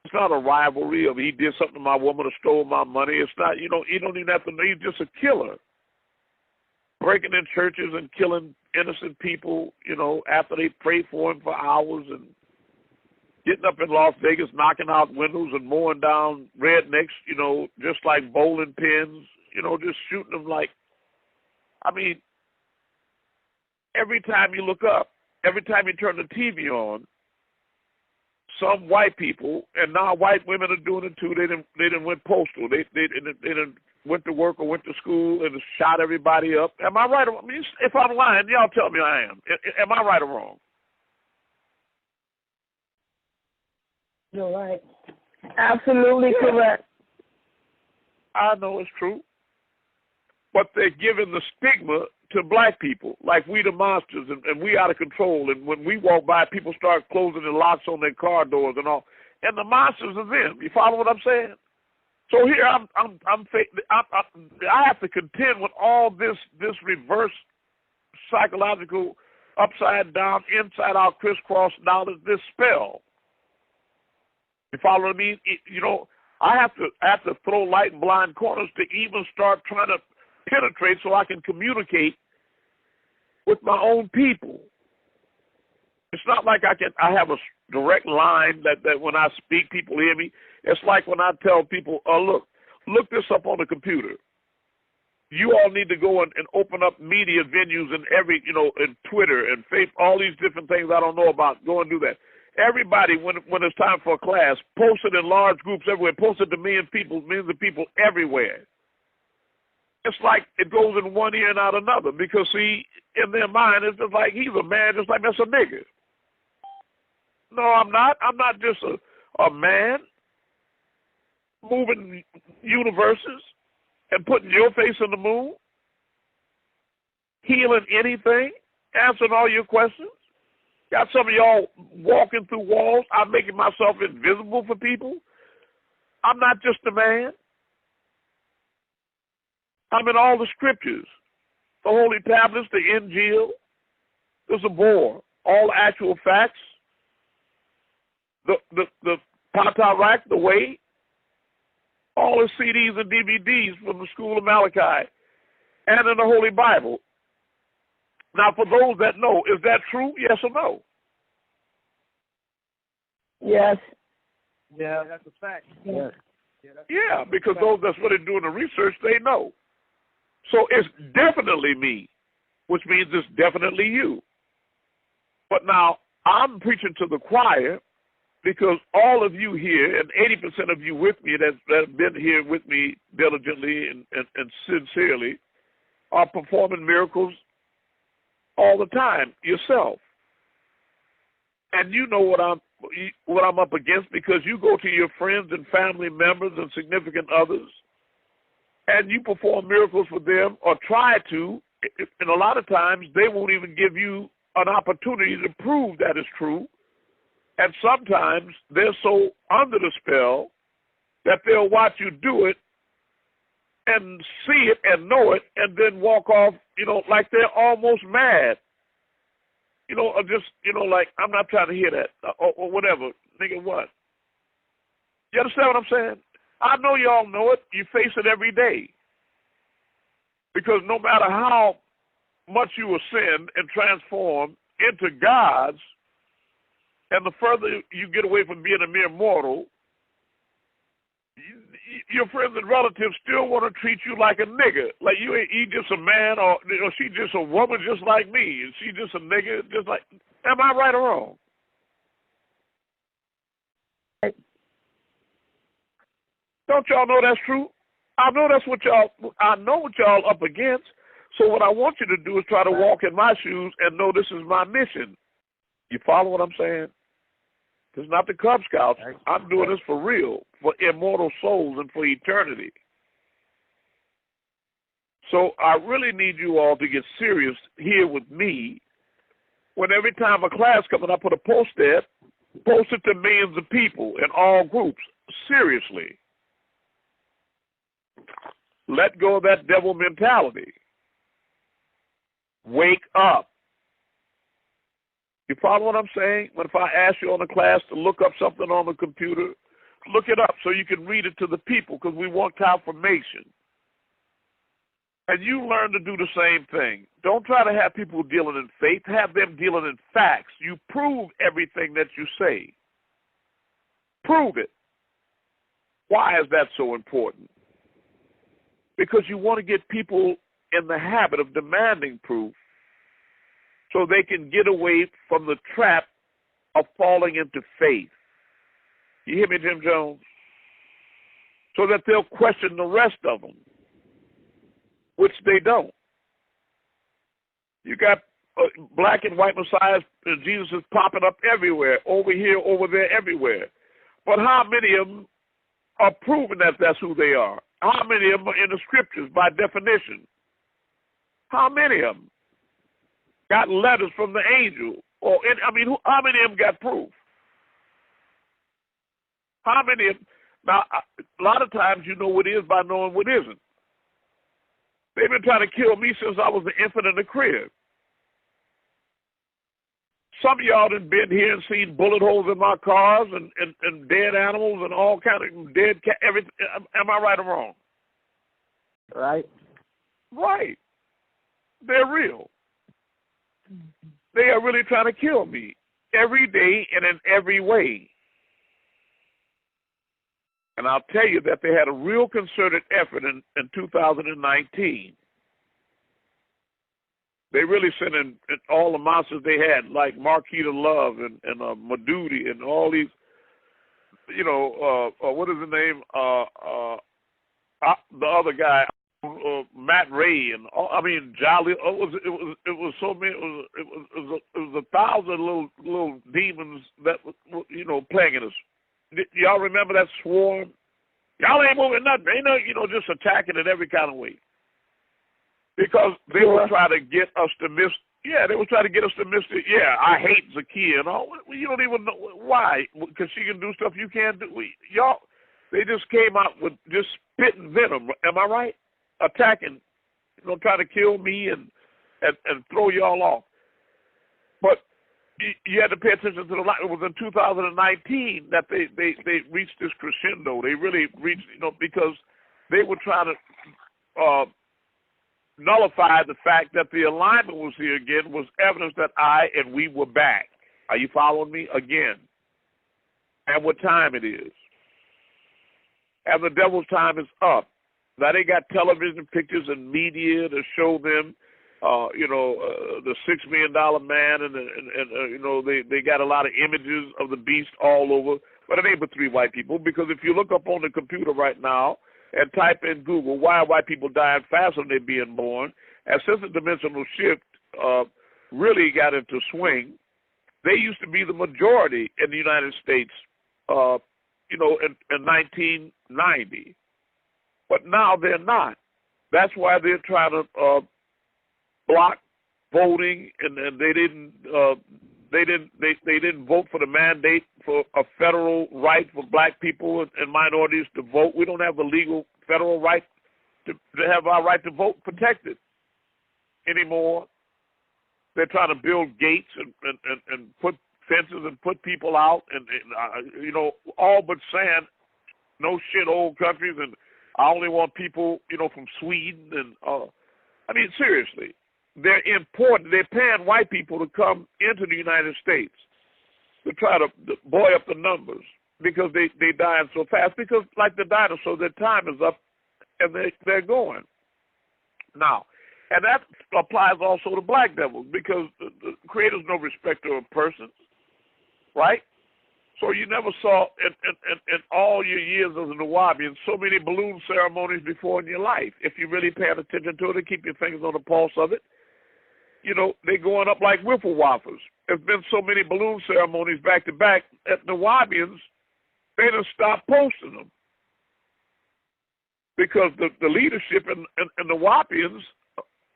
It's not a rivalry of he did something to my woman or stole my money. It's not, you don't even have to know. He's just a killer. Breaking in churches and killing innocent people, you know, after they prayed for him for hours, and getting up in Las Vegas, knocking out windows and mowing down rednecks, you know, just like bowling pins, you know, just shooting them like, I mean, every time you look up, every time you turn the TV on, some white people, and now white women are doing it too. They didn't went postal. They didn't went to work or went to school and shot everybody up. Am I right? I mean, if I'm lying, y'all tell me I am. Am I right or wrong? You're right. Absolutely correct. I know it's true. But they're giving the stigma to black people, like we the monsters and we out of control. And when we walk by, people start closing the locks on their car doors and all. And the monsters are them. You follow what I'm saying? So here I have to contend with all this reverse psychological, upside down, inside out, crisscross knowledge, this spell. You follow what I mean? You know, I have to throw light in blind corners to even start trying to penetrate so I can communicate with my own people. It's not like I have a direct line that when I speak, people hear me. It's like when I tell people, look this up on the computer. You all need to go and open up media venues in every, you know, in Twitter and Facebook, all these different things I don't know about. Go and do that. Everybody, when it's time for a class, post it in large groups everywhere. Post it to millions of people everywhere. It's like it goes in one ear and out another, because, see, in their mind, it's just like he's a man, just like that's a nigga. No, I'm not. I'm not just a man moving universes and putting your face in the moon, healing anything, answering all your questions. Got some of y'all walking through walls. I'm making myself invisible for people. I'm not just a man. I'm in all the scriptures, the holy tablets, the Injil, the Zabor, all the actual facts, the Patarak, the Way, all the CDs and DVDs from the School of Malachi, and in the Holy Bible. Now, for those that know, is that true? Yes or no? Yes. Yeah, that's a fact. Yeah, because those that's really doing the research, they know. So it's definitely me, which means it's definitely you. But now I'm preaching to the choir, because all of you here, and 80% of you with me that have been here with me diligently and sincerely, are performing miracles all the time yourself. And you know what I'm up against, because you go to your friends and family members and significant others, and you perform miracles for them, or try to, and a lot of times they won't even give you an opportunity to prove that it's true. And sometimes they're so under the spell that they'll watch you do it and see it and know it, and then walk off, you know, like they're almost mad. You know, or just, you know, like, I'm not trying to hear that, or whatever. Nigga, what? You understand what I'm saying? I know y'all know it. You face it every day. Because no matter how much you ascend and transform into gods, and the further you get away from being a mere mortal, your friends and relatives still want to treat you like a nigga. Like you just a man, or she just a woman just like me, and she just a nigga just like. Am I right or wrong? Don't y'all know that's true? I know that's what I know what y'all up against. So what I want you to do is try to walk in my shoes and know this is my mission. You follow what I'm saying? It's not the Cub Scouts. I'm doing this for real, for immortal souls and for eternity. So I really need you all to get serious here with me. When every time a class comes and I put a post there, post it to millions of people in all groups. Seriously. Let go of that devil mentality. Wake up. You follow what I'm saying? When if I ask you on the class to look up something on the computer, look it up so you can read it to the people, because we want confirmation. And you learn to do the same thing. Don't try to have people dealing in faith. Have them dealing in facts. You prove everything that you say. Prove it. Why is that so important? Because you want to get people in the habit of demanding proof so they can get away from the trap of falling into faith. You hear me, Jim Jones? So that they'll question the rest of them, which they don't. You got black and white messiahs and Jesus is popping up everywhere, over here, over there, everywhere. But how many of them are proving that that's who they are? How many of them are in the scriptures by definition? How many of them got letters from the angel? How many of them got proof? How many of them? Now, a lot of times you know what is by knowing what isn't. They've been trying to kill me since I was an infant in the crib. Some of y'all have been here and seen bullet holes in my cars and dead animals and all kind of dead everything. Am I right or wrong? Right. Right. They're real. They are really trying to kill me every day and in every way. And I'll tell you that they had a real concerted effort in 2019. They really sent in all the monsters they had, like Marquita Love and Madudi and all these, what is the name? The other guy, Matt Ray, and Jolly. It was so many. It was 1,000 little demons that plaguing us. Y'all remember that swarm? Y'all ain't moving nothing. Ain't no, just attacking in every kind of way. Because they were trying to get us to miss. Yeah, they were trying to get us to miss it. Yeah, I hate Zakiya and all. You don't even know why. Because she can do stuff you can't do. They just came out with just spitting venom. Am I right? Attacking, trying to kill me and throw y'all off. But you had to pay attention to the light. It was in 2019 that they reached this crescendo. They really reached, because they were trying to nullify the fact that the alignment was here again, was evidence that we were back. Are you following me? Again. And what time it is. And the devil's time is up. Now they got television pictures and media to show them, the $6 million man, and they got a lot of images of the beast all over. But it ain't but 3 white people, because if you look up on the computer right now and type in Google, why are white people dying faster than they're being born? And since the dimensional shift really got into swing, they used to be the majority in the United States, in 1990. But now they're not. That's why they're trying to block voting, and they didn't vote for the mandate for a federal right for black people and minorities to vote. We don't have a legal federal right to have our right to vote protected anymore. They're trying to build gates and put fences and put people out, and all but saying no shit old countries, and I only want people from Sweden, and seriously. They're important. They're paying white people to come into the United States to try to buoy up the numbers. because they dying so fast. Because like the dinosaurs, their time is up and they're going. Now, and that applies also to black devils because the Creator's no respecter of persons, right? So you never saw in all your years as a Nawabian so many balloon ceremonies before in your life. If you really pay attention to it and keep your fingers on the pulse of it, you know, they're going up like wiffle waffles. There's been so many balloon ceremonies back to back at Nawabians, they done stopped posting them. Because the leadership in the Nawabians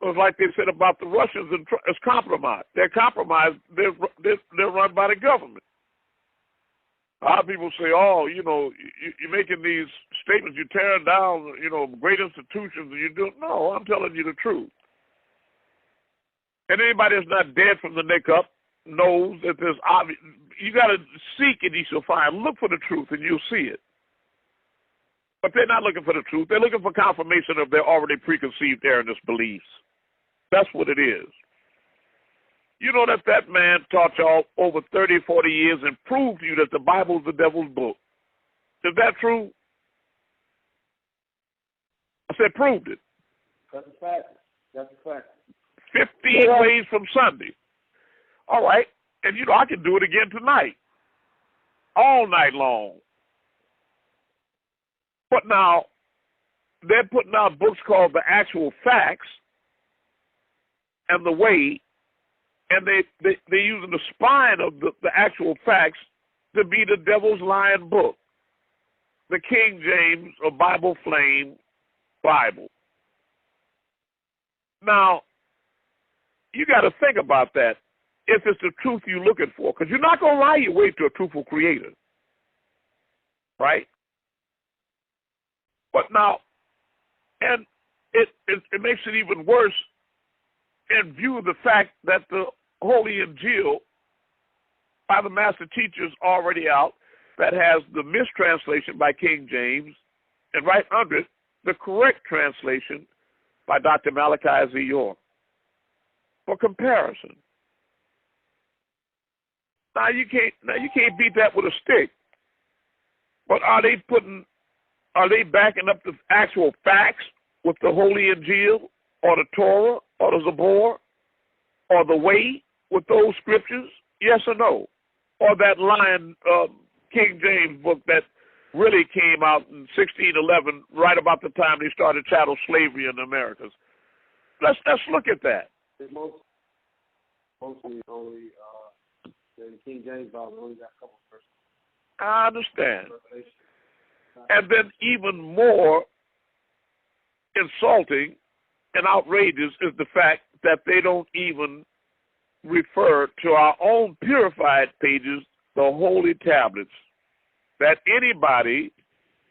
was like they said about the Russians, is compromised. They're compromised. They're run by the government. A lot of people say, oh, you know, you're making these statements, you're tearing down, you know, great institutions, and you do. No, I'm telling you the truth. And anybody that's not dead from the neck up knows that there's obvious. You got to seek and you shall find. Look for the truth and you'll see it. But they're not looking for the truth. They're looking for confirmation of their already preconceived erroneous beliefs. That's what it is. You know that man taught y'all over 30, 40 years and proved to you that the Bible is the devil's book. Is that true? I said proved it. That's a fact. That's a fact. 15 ways from Sunday. All right. And, you know, I can do it again tonight. All night long. But now, they're putting out books called The Actual Facts and The Way, and they're using the spine of the actual facts to be the devil's lying book, the King James or Bible Flame Bible. Now, you got to think about that if it's the truth you're looking for, because you're not going to lie your way to a truthful Creator, right? But now, and it makes it even worse in view of the fact that the Holy Injil by the master teachers already out that has the mistranslation by King James, and right under it, the correct translation by Dr. Malachi Z. York for comparison. Now you can't beat that with a stick. But are they backing up the actual facts with the Holy Injil or the Torah or the Zabor or the Way with those scriptures? Yes or no? Or that lying King James book that really came out in 1611, right about the time they started chattel slavery in the Americas. Let's look at that. Mostly only the King James Bible only got a couple of verses. I understand. And then even more insulting and outrageous is the fact that they don't even refer to our own purified pages, the holy tablets, that anybody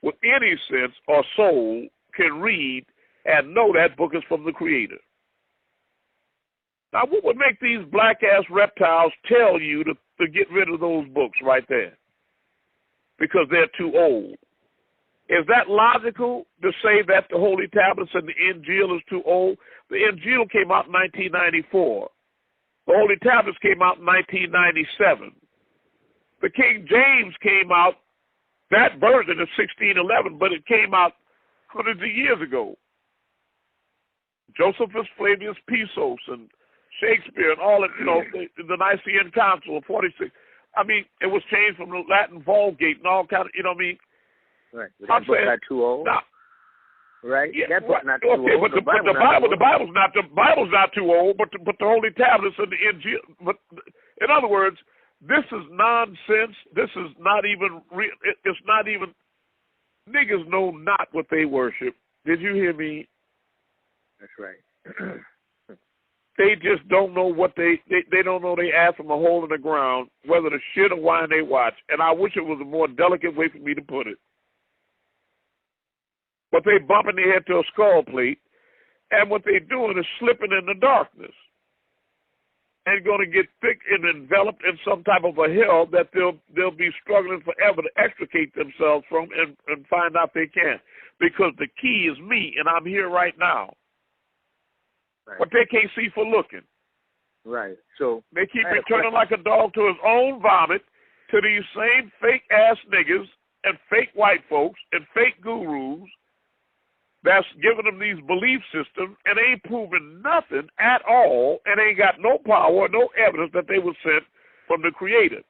with any sense or soul can read and know that book is from the Creator. Now, what would make these black-ass reptiles tell you to get rid of those books right there? Because they're too old. Is that logical to say that the Holy Tablets and the Injil is too old? The Injil came out in 1994. The Holy Tablets came out in 1997. The King James came out, that version of 1611, but it came out hundreds of years ago. Josephus Flavius Pisos and Shakespeare and all of, the Nicene Council of 46. I mean, it was changed from the Latin Vulgate and all kind of, you know what I mean? Right. But that book not too old. Nah, right? Yeah, that book not too old. But the Bible's not too old, but the Holy Tablets and the Injil. But in other words, this is nonsense. This is not even real. It's not even. Niggas know not what they worship. Did you hear me? That's right. They just don't know what they don't know they ass from a hole in the ground, whether the shit or wine they watch. And I wish it was a more delicate way for me to put it. But they bumping their head to a skull plate, and what they doing is slipping in the darkness and going to get thick and enveloped in some type of a hell that they'll be struggling forever to extricate themselves from and find out they can. Because the key is me, and I'm here right now. Right. But they can't see for looking. Right. So they keep returning like a dog to his own vomit to these same fake-ass niggas and fake white folks and fake gurus that's giving them these belief systems and ain't proven nothing at all and ain't got no power, no evidence that they were sent from the Creator.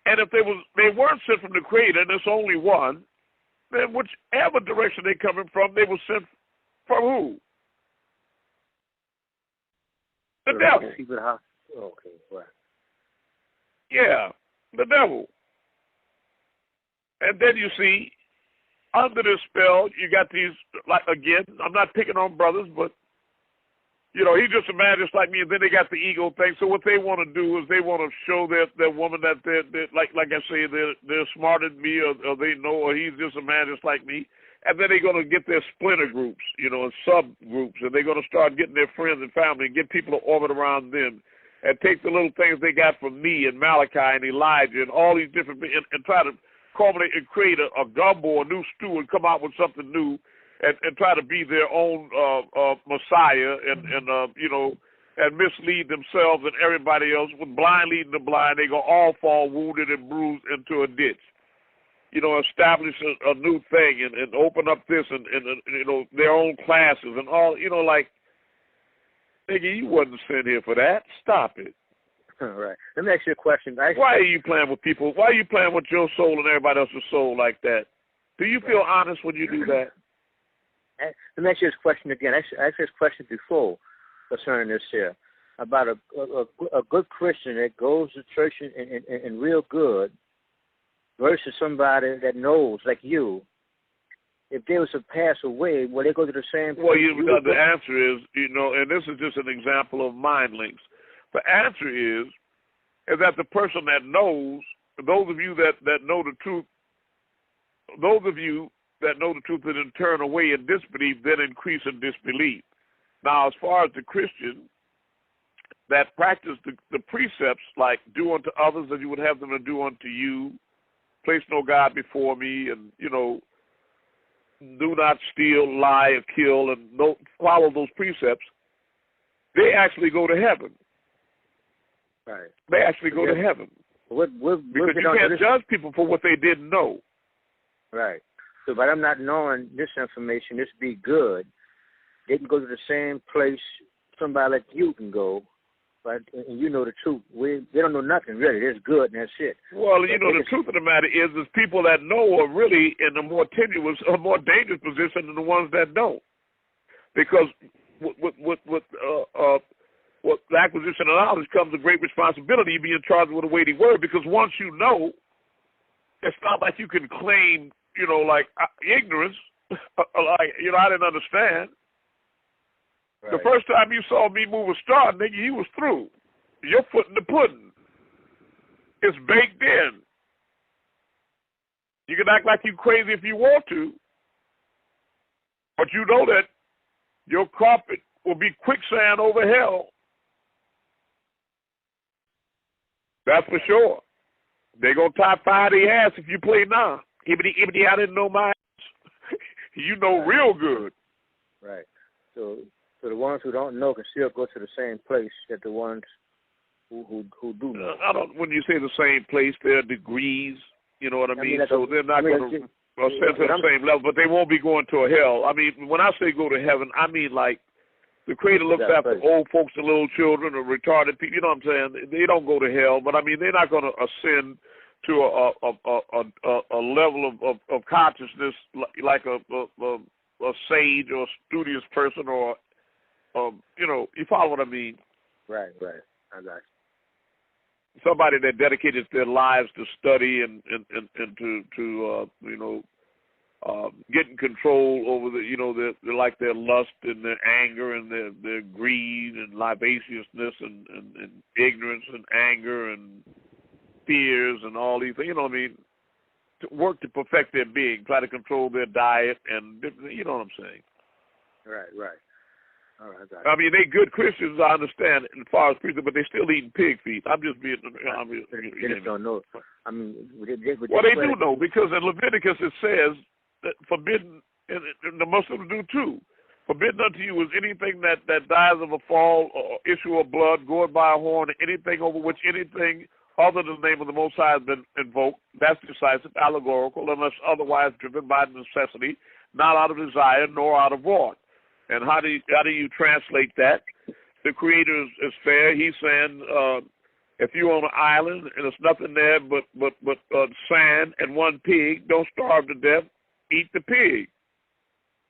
And if they weren't sent from the Creator, and there's only one, then whichever direction they're coming from, they were sent from who? The devil. Okay, right. Yeah, the devil. And then you see, under this spell, you got these, like, again, I'm not picking on brothers, but, you know, he's just a man just like me, and then they got the ego thing. So what they want to do is they want to show their woman that they're like I say, they're smarter than me, or they know, or he's just a man just like me. And then they're going to get their splinter groups, you know, and subgroups, and they're going to start getting their friends and family and get people to orbit around them and take the little things they got from me and Malachi and Elijah and all these different things and try to culminate and create a gumbo, a new stew, and come out with something new and try to be their own Messiah and you know, and mislead themselves and everybody else with blind leading the blind. They're going to all fall wounded and bruised into a ditch. You know, establish a new thing and open up this and you know, their own classes and all, you know, like, nigga, you wasn't sent here for that. Stop it. All right. Let me ask you a question. Why are you playing with people? Why are you playing with your soul and everybody else's soul like that? Do you feel honest when you do that? Let me ask you this question again. I asked this question before concerning this here about a good Christian that goes to church and real good versus somebody that knows, like you. If they was to pass away, will they go to the same place? Well, the answer is, you know, and this is just an example of mind links. The answer is that the person that knows, those of you that know the truth, those of you that know the truth and then turn away in disbelief, then increase in disbelief. Now, as far as the Christian that practice the precepts like do unto others as you would have them to do unto you, place no God before me, and, you know, do not steal, lie, or kill, and follow those precepts, they actually go to heaven. Right. They actually go to heaven. Because you can't judge people for what they didn't know. Right. So by them not knowing this information, this be good, they can go to the same place somebody like you can go, right? And you know the truth. They don't know nothing, really. It's good, and that's it. Well, you know, the truth of the matter is people that know are really in a more tenuous, a more dangerous position than the ones that don't. Because with the acquisition of knowledge comes a great responsibility. You be in charge with a weighty word, because once you know, it's not like you can claim, you know, like ignorance, like, you know, I didn't understand. Right. The first time you saw me move a star, nigga, you was through. Your foot in the pudding. It's baked in. You can act like you crazy if you want to, but you know that your carpet will be quicksand over hell. That's for sure. They're going to tie fire to your ass if you play now. Ibity, I didn't know my ass. You know real good. Right. So the ones who don't know can still go to the same place that the ones who do know. I don't. When you say the same place, there are degrees. You know what I mean? So they're not going to ascend to the same level, but they won't be going to a hell. I mean, when I say go to heaven, I mean like the Creator looks after old folks and little children or retarded people. You know what I'm saying? They don't go to hell, but I mean they're not going to ascend to a level of consciousness like a sage or a studious person or you know, you follow what I mean? Right. I got you. Somebody that dedicated their lives to study and to you know, getting control over their lust and their anger and their greed and lasciviousness and ignorance and anger and fears and all these things. You know what I mean? To work to perfect their being, try to control their diet, and you know what I'm saying? Right. All right, I mean, they good Christians, I understand, as far as Christians, but they still eating pig feet. I'm just being. They just don't know. I mean, they do know, because in Leviticus it says that forbidden, and the Muslims do too. Forbidden unto you is anything that dies of a fall or issue of blood, going by a horn, anything over which anything other than the name of the Most High has been invoked, that's decisive, allegorical, unless otherwise driven by necessity, not out of desire nor out of want. And how do you translate that? The Creator is fair. He's saying if you're on an island and there's nothing there but sand and one pig, don't starve to death, eat the pig.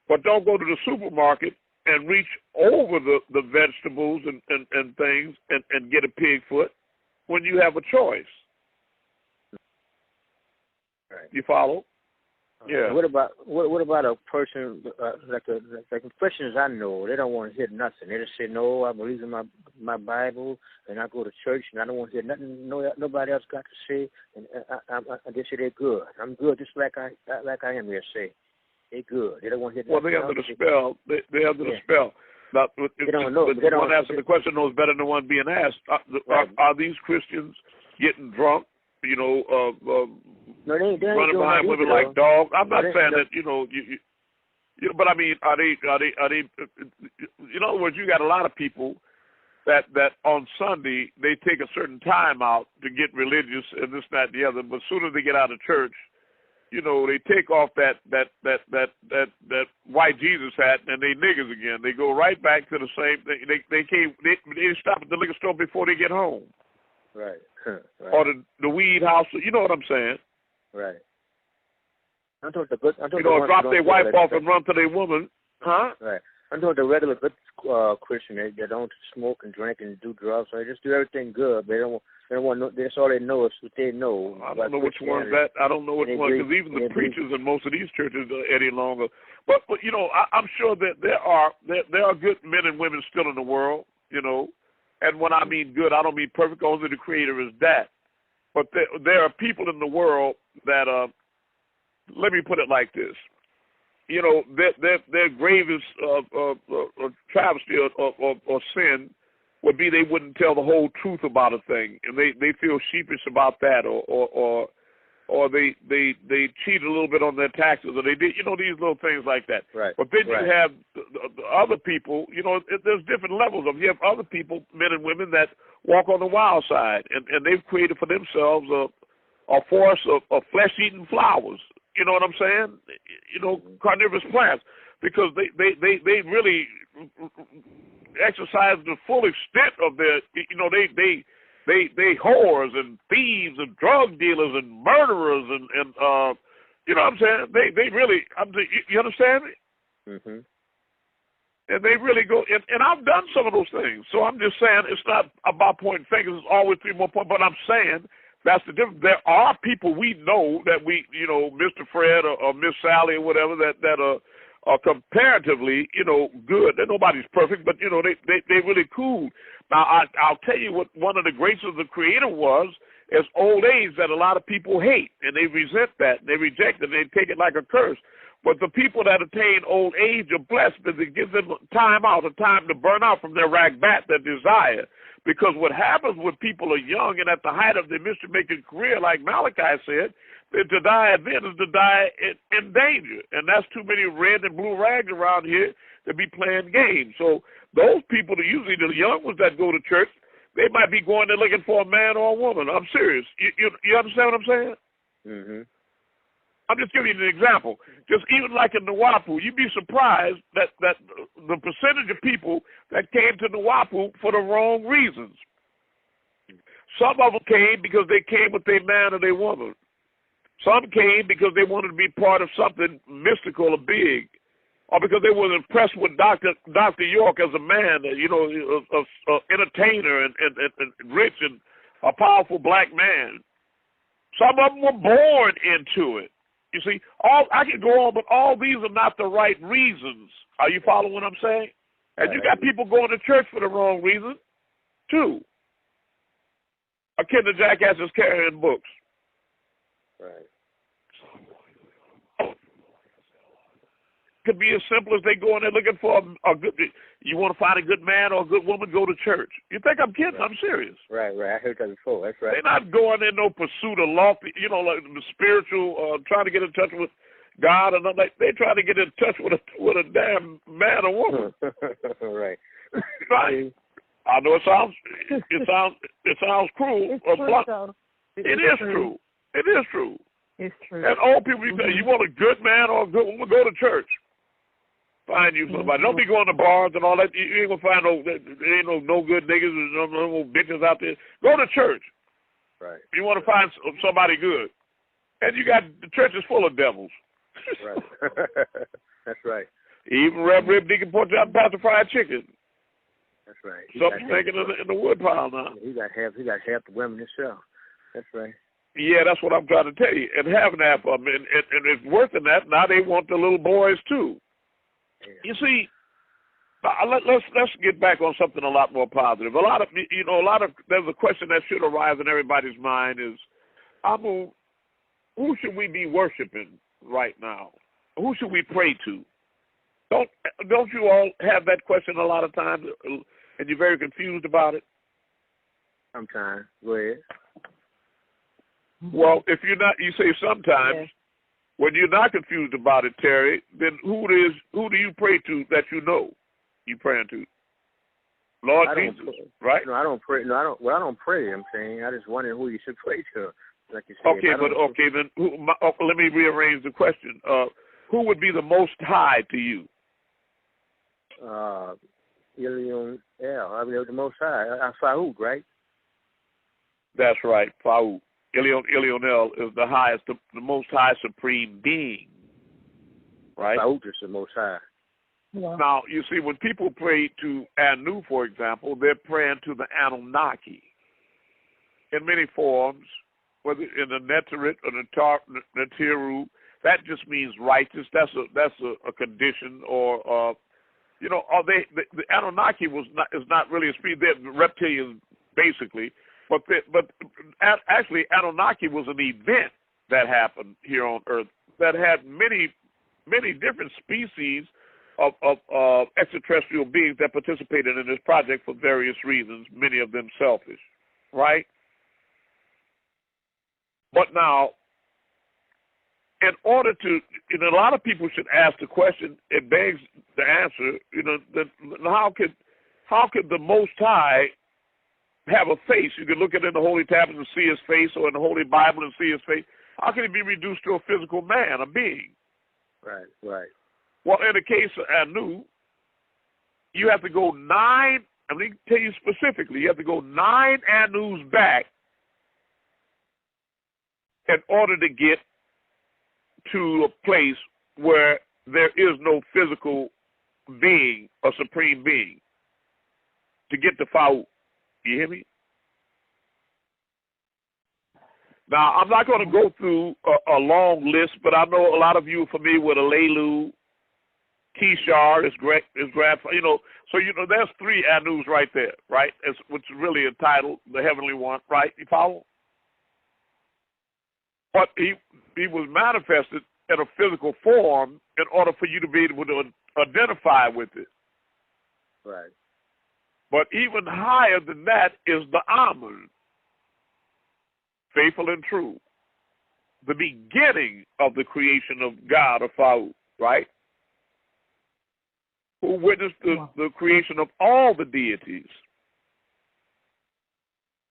But don't go to the supermarket and reach over the vegetables and things and get a pig foot when you have a choice. Right. You follow? Yeah. What about a person like the Christians I know? They don't want to hear nothing. They just say, "No, I believe in my Bible, and I go to church, and I don't want to hear nothing. Nobody else got to say." And they say they're good. I'm good, just like I am. They say they're good. They don't want to hear nothing. Well, they're under the spell. They're under the spell. Now, they don't know. The one asking the question knows better than the one being asked. Are these Christians getting drunk? You know, no, they running behind women like dogs. I'm not saying that. You know, but I mean, are they? In other words, you got a lot of people that on Sunday they take a certain time out to get religious and this, that, and the other. But as soon as they get out of church, you know, they take off that white Jesus hat and they niggas again. They go right back to the same thing. They stop at the liquor store before they get home. Right. Right. Or the weed house. You know what I'm saying? Right. Drop their wife off and run to their woman. Huh? Right. I'm doing the regular good Christian. They don't smoke and drink and do drugs. So they just do everything good. They don't want. That's all they know is what they know. I don't know which one's that. I don't know which one, because even the preachers in most of these churches are any longer. But you know, I'm sure that there are good men and women still in the world. You know, and when I mean good, I don't mean perfect. Only the Creator is that. But there are people in the world that let me put it like this. You know, their gravest travesty or sin would be they wouldn't tell the whole truth about a thing, and they feel sheepish about that, or they cheat a little bit on their taxes, or they did, you know, these little things like that. Right. But then you have the other people. You know, there's different levels of. You have other people, men and women, that walk on the wild side, and they've created for themselves a forest of flesh-eating flowers. You know what I'm saying? You know, carnivorous plants, because they really exercise the full extent of their. You know, they whores and thieves and drug dealers and murderers and you know what I'm saying? They really. You understand me? Mm-hmm. And they really go, and I've done some of those things. So I'm just saying it's not about pointing fingers. It's always 3 more points. But I'm saying that's the difference. There are people we know that you know, Mr. Fred or Miss Sally or whatever, that are comparatively, you know, good. Nobody's perfect, but, you know, they really cool. Now, I'll tell you what one of the graces of the Creator was, is old age that a lot of people hate, and they resent that. They reject it. They take it like a curse. But the people that attain old age are blessed because it gives them time out, a time to burn out from their ragbat, their desire. Because what happens when people are young and at the height of their mystery-making career, like Malachi said, that to die then is to die in danger. And that's too many red and blue rags around here to be playing games. So those people are usually the young ones that go to church. They might be going there looking for a man or a woman. I'm serious. You understand what I'm saying? Mm-hmm. I'm just giving you an example. Just even like in Nawapu, you'd be surprised that the percentage of people that came to Nawapu for the wrong reasons. Some of them came because they came with their man or their woman. Some came because they wanted to be part of something mystical or big, or because they were impressed with Dr. York as a man, you know, an entertainer and rich and a powerful black man. Some of them were born into it. You see, I can go on, but all these are not the right reasons. Are you following what I'm saying? And you got people going to church for the wrong reason, too. Akin to jackasses carrying books. Right. Could be as simple as they go in there looking for a good. You want to find a good man or a good woman, go to church. You think I'm kidding? Right. I'm serious. Right. I heard that before. That's right. They're not going in no pursuit of lofty, you know, like the spiritual, trying to get in touch with God, and like they're trying to get in touch with a damn man or woman. Right. Right. I know it sounds cruel or blunt. It is true. It is true. It's true. And all people, you say, you want a good man or a good woman, go to church. Find you somebody. Don't be going to bars and all that. You ain't going to find there ain't no good niggas and no bitches out there. Go to church. Right. You want to find somebody good. And you got, the church is full of devils. Right. That's right. Even Reverend Deacon Porter out about the fried chicken. That's right. Something thinking in the wood pile now. He got half the women himself. That's right. Yeah, that's what I'm trying to tell you. And having half of them, and it's worse than that. Now they want the little boys too. Yeah. You see, let's get back on something a lot more positive. There's a question that should arise in everybody's mind is, who should we be worshiping right now? Who should we pray to? Don't you all have that question a lot of times, and you're very confused about it? Sometimes. Go ahead. Well, if you're not, you say sometimes. Yes. When you're not confused about it, Terry, then who do you pray to that you know you praying to? Lord Jesus, right? No, I don't pray. No, I don't. Well, I don't pray. I'm saying I just wonder who you should pray to. Like you said. Okay, then let me rearrange the question. Who would be the Most High to you? Ilion El. I mean, the Most High. Faoud, right? That's right, Faoud. Elionel is the highest, the most high supreme being, right? Faoud is the most high. Yeah. Now, you see, when people pray to Anu, for example, they're praying to the Anunnaki in many forms, whether in the Netarit or the Netiru. That just means righteous. That's a condition, or the Anunnaki is not really a species. They're reptilians, basically. But actually, Anunnaki was an event that happened here on Earth that had many different species of extraterrestrial beings that participated in this project for various reasons, many of them selfish, right? But now, in order to, a lot of people should ask the question, it begs the answer, how could the Most High have a face? You can look at it in the Holy Tablets and see his face, or in the Holy Bible and see his face. How can he be reduced to a physical man, a being? Right, right. Well, in the case of Anu, you have to go 9, let me tell you specifically, you have to go 9 Anus back in order to get to a place where there is no physical being, a supreme being, to get to Faoud. You hear me? Now, I'm not going to go through a long list, but I know a lot of you are familiar with Alelu, Kishar, his grandfather, so, there's 3 Anus right there, right? Which is really entitled the Heavenly One, right? You follow? But he was manifested in a physical form in order for you to be able to identify with it. Right. But even higher than that is the Amun, faithful and true, the beginning of the creation of God, of Faoud, right? Who witnessed the creation of all the deities.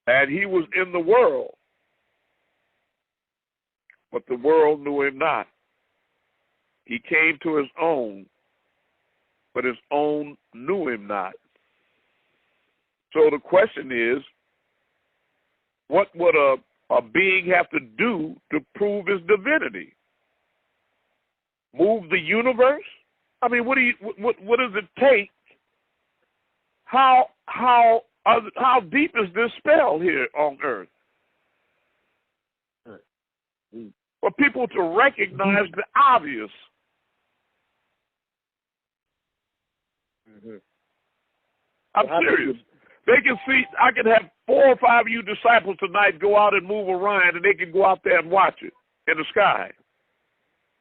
And he was in the world, but the world knew him not. He came to his own, but his own knew him not. So the question is, what would a being have to do to prove his divinity? Move the universe? I mean, what does it take? How deep is this spell here on Earth? For people to recognize the obvious. I'm serious. They can see, I can have 4 or 5 of you disciples tonight go out and move Orion, and they can go out there and watch it in the sky.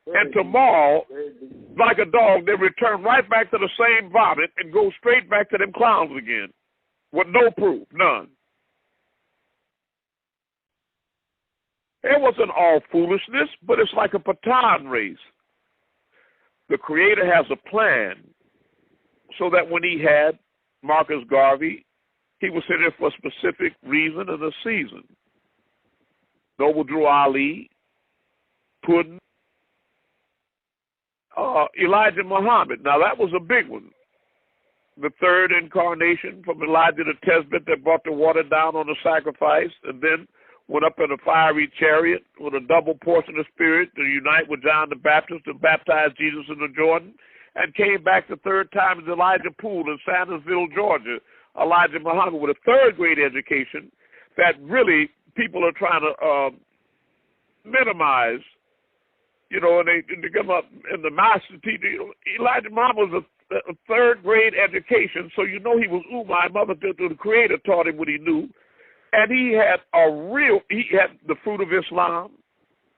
And tomorrow, like a dog, they return right back to the same vomit and go straight back to them clowns again with no proof, none. It wasn't all foolishness, but it's like a baton race. The Creator has a plan so that when he had Marcus Garvey, he was here for a specific reason and a season. Noble Drew Ali, Puddin', Elijah Muhammad. Now, that was a big one. The third incarnation from Elijah the Testament that brought the water down on the sacrifice, and then went up in a fiery chariot with a double portion of spirit to unite with John the Baptist and baptize Jesus in the Jordan, and came back the third time as Elijah Poole in Sandersville, Georgia. Elijah Muhammad with a third grade education that really people are trying to minimize, you know, and they come up in the master teacher. You know, Elijah Muhammad was a third grade education, so you know he was Umar. Mother, the Creator taught him what he knew. And he had the fruit of Islam,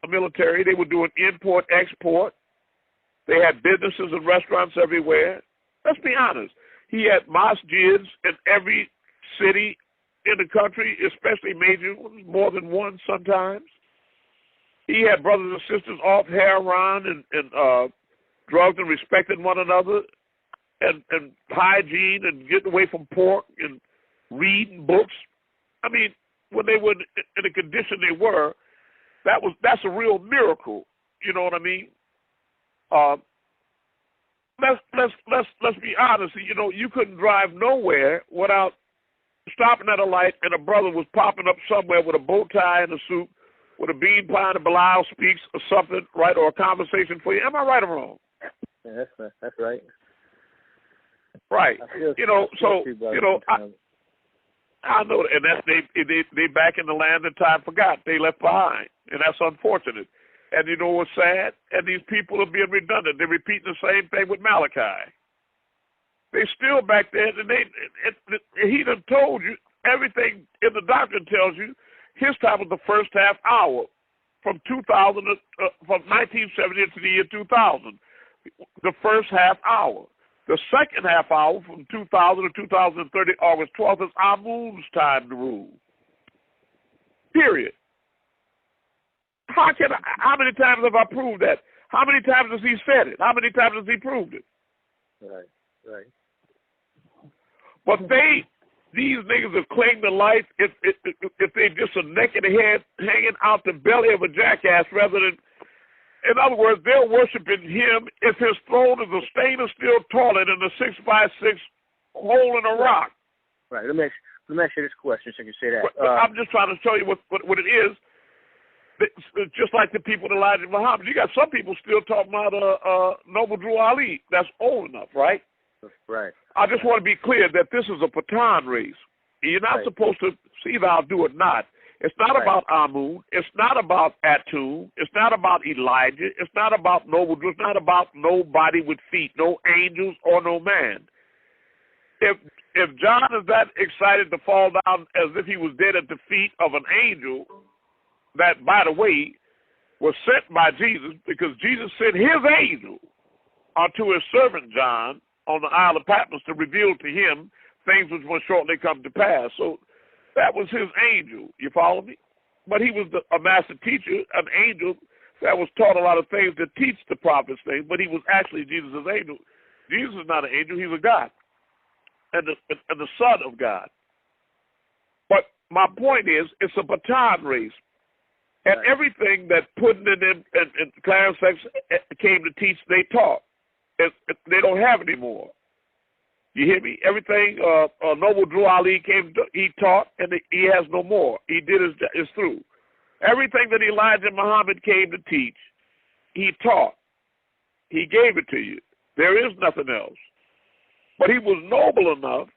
a military. They were doing import, export. They had businesses and restaurants everywhere. Let's be honest. He had masjids in every city in the country, especially major ones, more than one sometimes. He had brothers and sisters off heroin and drugs and respecting one another and hygiene and getting away from pork and reading books. I mean, when they were in the condition they were, that's a real miracle. You know what I mean? Let's be honest. You know, you couldn't drive nowhere without stopping at a light, and a brother was popping up somewhere with a bow tie and a suit, with a bean pie and a Belial speaks or something, right, or a conversation for you. Am I right or wrong? Yeah, that's right. Right. You know, so you know, I know, and that's they back in the land that time forgot. They left behind, and that's unfortunate. And you know what's sad? And these people are being redundant. They're repeating the same thing with Malachi. They still back there, and he done told you everything in the doctrine tells you. His time was the first half hour from 2000 from 1970 to the year 2000. The first half hour. The second half hour from 2000 to 2030, August 12th, is Amun's time to rule. Period. How many times have I proved that? How many times has he said it? How many times has he proved it? Right. But these niggas have claimed to life if they just a naked head hanging out the belly of a jackass rather than, in other words, they're worshiping him if his throne is a stainless steel toilet in a 6x6 hole in a rock. Right. Let me ask you this question so you can say that. But I'm just trying to show you what it is. It's just like the people in Elijah Muhammad. You got some people still talking about Noble Drew Ali. That's old enough, right? Right. I just want to be clear that this is a Patan race. You're not supposed to see thou do it not. It's not about Amun. It's not about Atum. It's not about Elijah. It's not about Noble Drew. It's not about nobody with feet, no angels or no man. If John is that excited to fall down as if he was dead at the feet of an angel, that, by the way, was sent by Jesus, because Jesus sent his angel unto his servant John on the Isle of Patmos to reveal to him things which will shortly come to pass. So that was his angel. You follow me? But he was a master teacher, an angel that was taught a lot of things to teach the prophets things, but he was actually Jesus' angel. Jesus is not an angel. He's a God and the Son of God. But my point is, it's a baton race. And everything that Puddin' and them and Clarence came to teach, they taught. They don't have anymore. You hear me? Everything Noble Drew Ali he taught, and he has no more. He did his through. Everything that Elijah Muhammad came to teach, he taught. He gave it to you. There is nothing else. But he was noble enough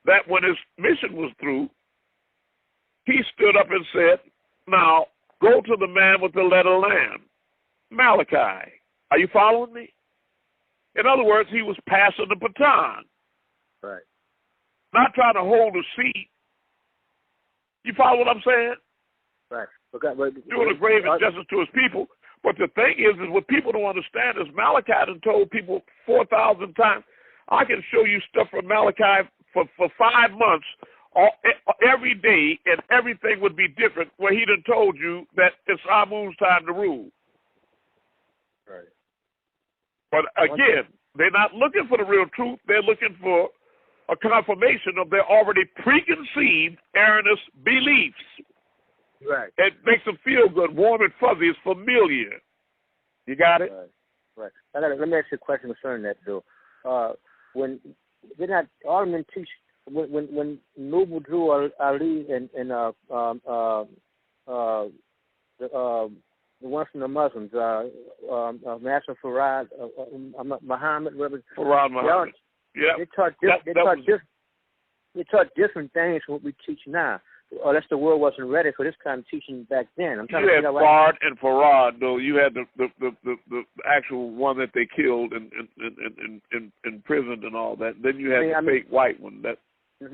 that when his mission was through, he stood up and said, now, go to the man with the letter lamb, Malachi. Are you following me? In other words, he was passing the baton. Right. Not trying to hold a seat. You follow what I'm saying? Right. Doing a grave injustice to his people. But the thing is what people don't understand is Malachi done told people 4,000 times. I can show you stuff from Malachi for 5 months every day, and everything would be different, where he done told you that it's Amun's time to rule. Right. But again, they're not looking for the real truth. They're looking for a confirmation of their already preconceived erroneous beliefs. Right. It makes them feel good, warm and fuzzy. It's familiar. You got it? Right. Let me ask you a question concerning that, though. When did not all men teach when Noble Drew Ali and the one from the Muslims, Master Farad, Muhammad, whatever. Farad Muhammad. Yeah. They taught different things from what we teach now. Or that's the world wasn't ready for this kind of teaching back then. I'm trying to figure out Bard and Farad, though. You had the actual one that they killed and imprisoned and all that. Then you had the fake white one.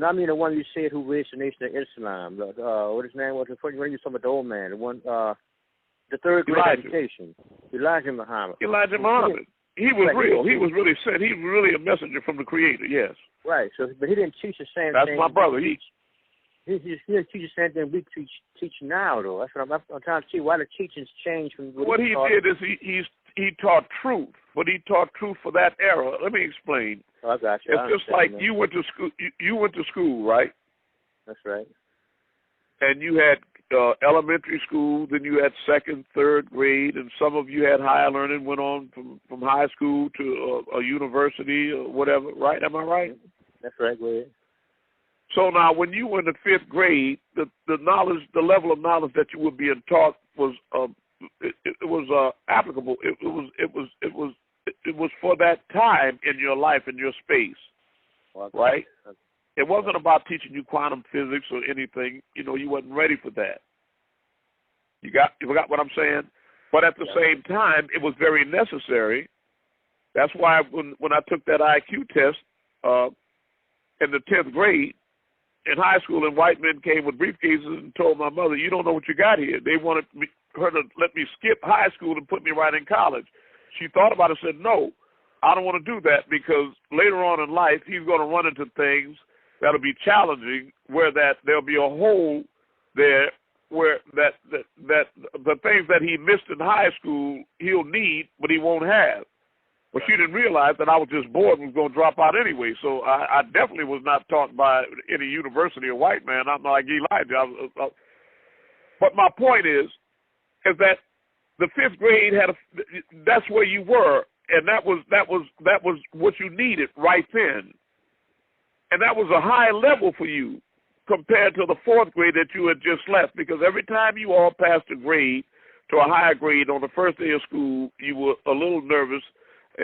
I mean the one you said who raised the nation of Islam. What his name was? When you talking about the old man, the one, the third great education, Elijah Muhammad. Elijah Muhammad. He was real. He was really sent. He was really a messenger from the Creator. Yes. Right. So, but he didn't teach the same thing. That's my brother. He didn't teach the same thing we teach now, though. That's what I'm trying to see why the teachings changed from what he did is he taught truth, but he taught truth for that era. Let me explain. Oh, I got you. It's just like you went to school. You went to school, right? That's right. And you had elementary school, then you had second, third grade, and some of you had higher learning, went on from high school to a university or whatever, right? Am I right? That's right, go ahead. So now when you were in the fifth grade, the knowledge, the level of knowledge that you were being taught was applicable. It was for that time in your life, in your space, right? It wasn't about teaching you quantum physics or anything. You wasn't ready for that. You forgot what I'm saying? But at the same time, it was very necessary. That's why when I took that IQ test in the 10th grade in high school, and white men came with briefcases and told my mother, "You don't know what you got here." They wanted her to let me skip high school and put me right in college. She thought about it and said, "No, I don't want to do that, because later on in life, he's going to run into things that'll be challenging, where there'll be a hole there where that the things that he missed in high school he'll need, but he won't have." But she didn't realize that I was just bored and was going to drop out anyway. So I definitely was not taught by any university or white man. I'm like Elijah. But my point is that the fifth grade that's where you were, and that was what you needed right then. And that was a high level for you compared to the fourth grade that you had just left, because every time you all passed a grade to a higher grade on the first day of school, you were a little nervous,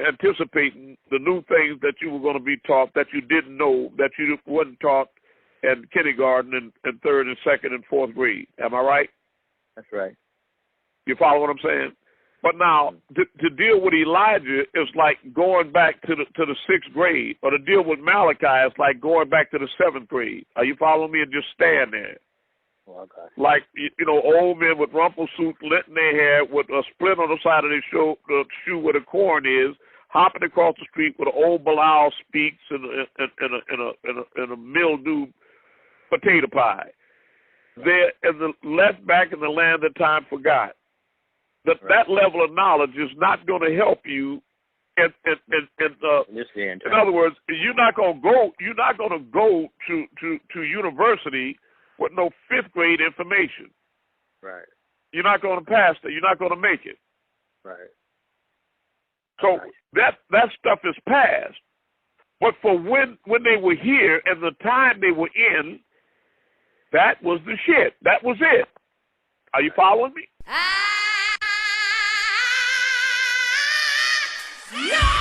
anticipating the new things that you were going to be taught that you didn't know, that you wasn't taught in kindergarten and third and second and fourth grade. Am I right? That's right. You follow what I'm saying? But now, to deal with Elijah is like going back to the sixth grade, or to deal with Malachi is like going back to the seventh grade. Are you following me? And just stand there. Okay. Like, old men with rumpled suit, lint in their hair, with a split on the side of their shoe where the corn is, hopping across the street with an old Bilal speaks in a mildewed potato pie. They're left back in the land that time forgot. That level of knowledge is not going to help you. In other words, you're not going to go to university with no fifth grade information. Right. You're not going to pass that. You're not going to make it. Right. So that stuff is past. But for when they were here and the time they were in, that was the shit. That was it. Are you following me? Yeah!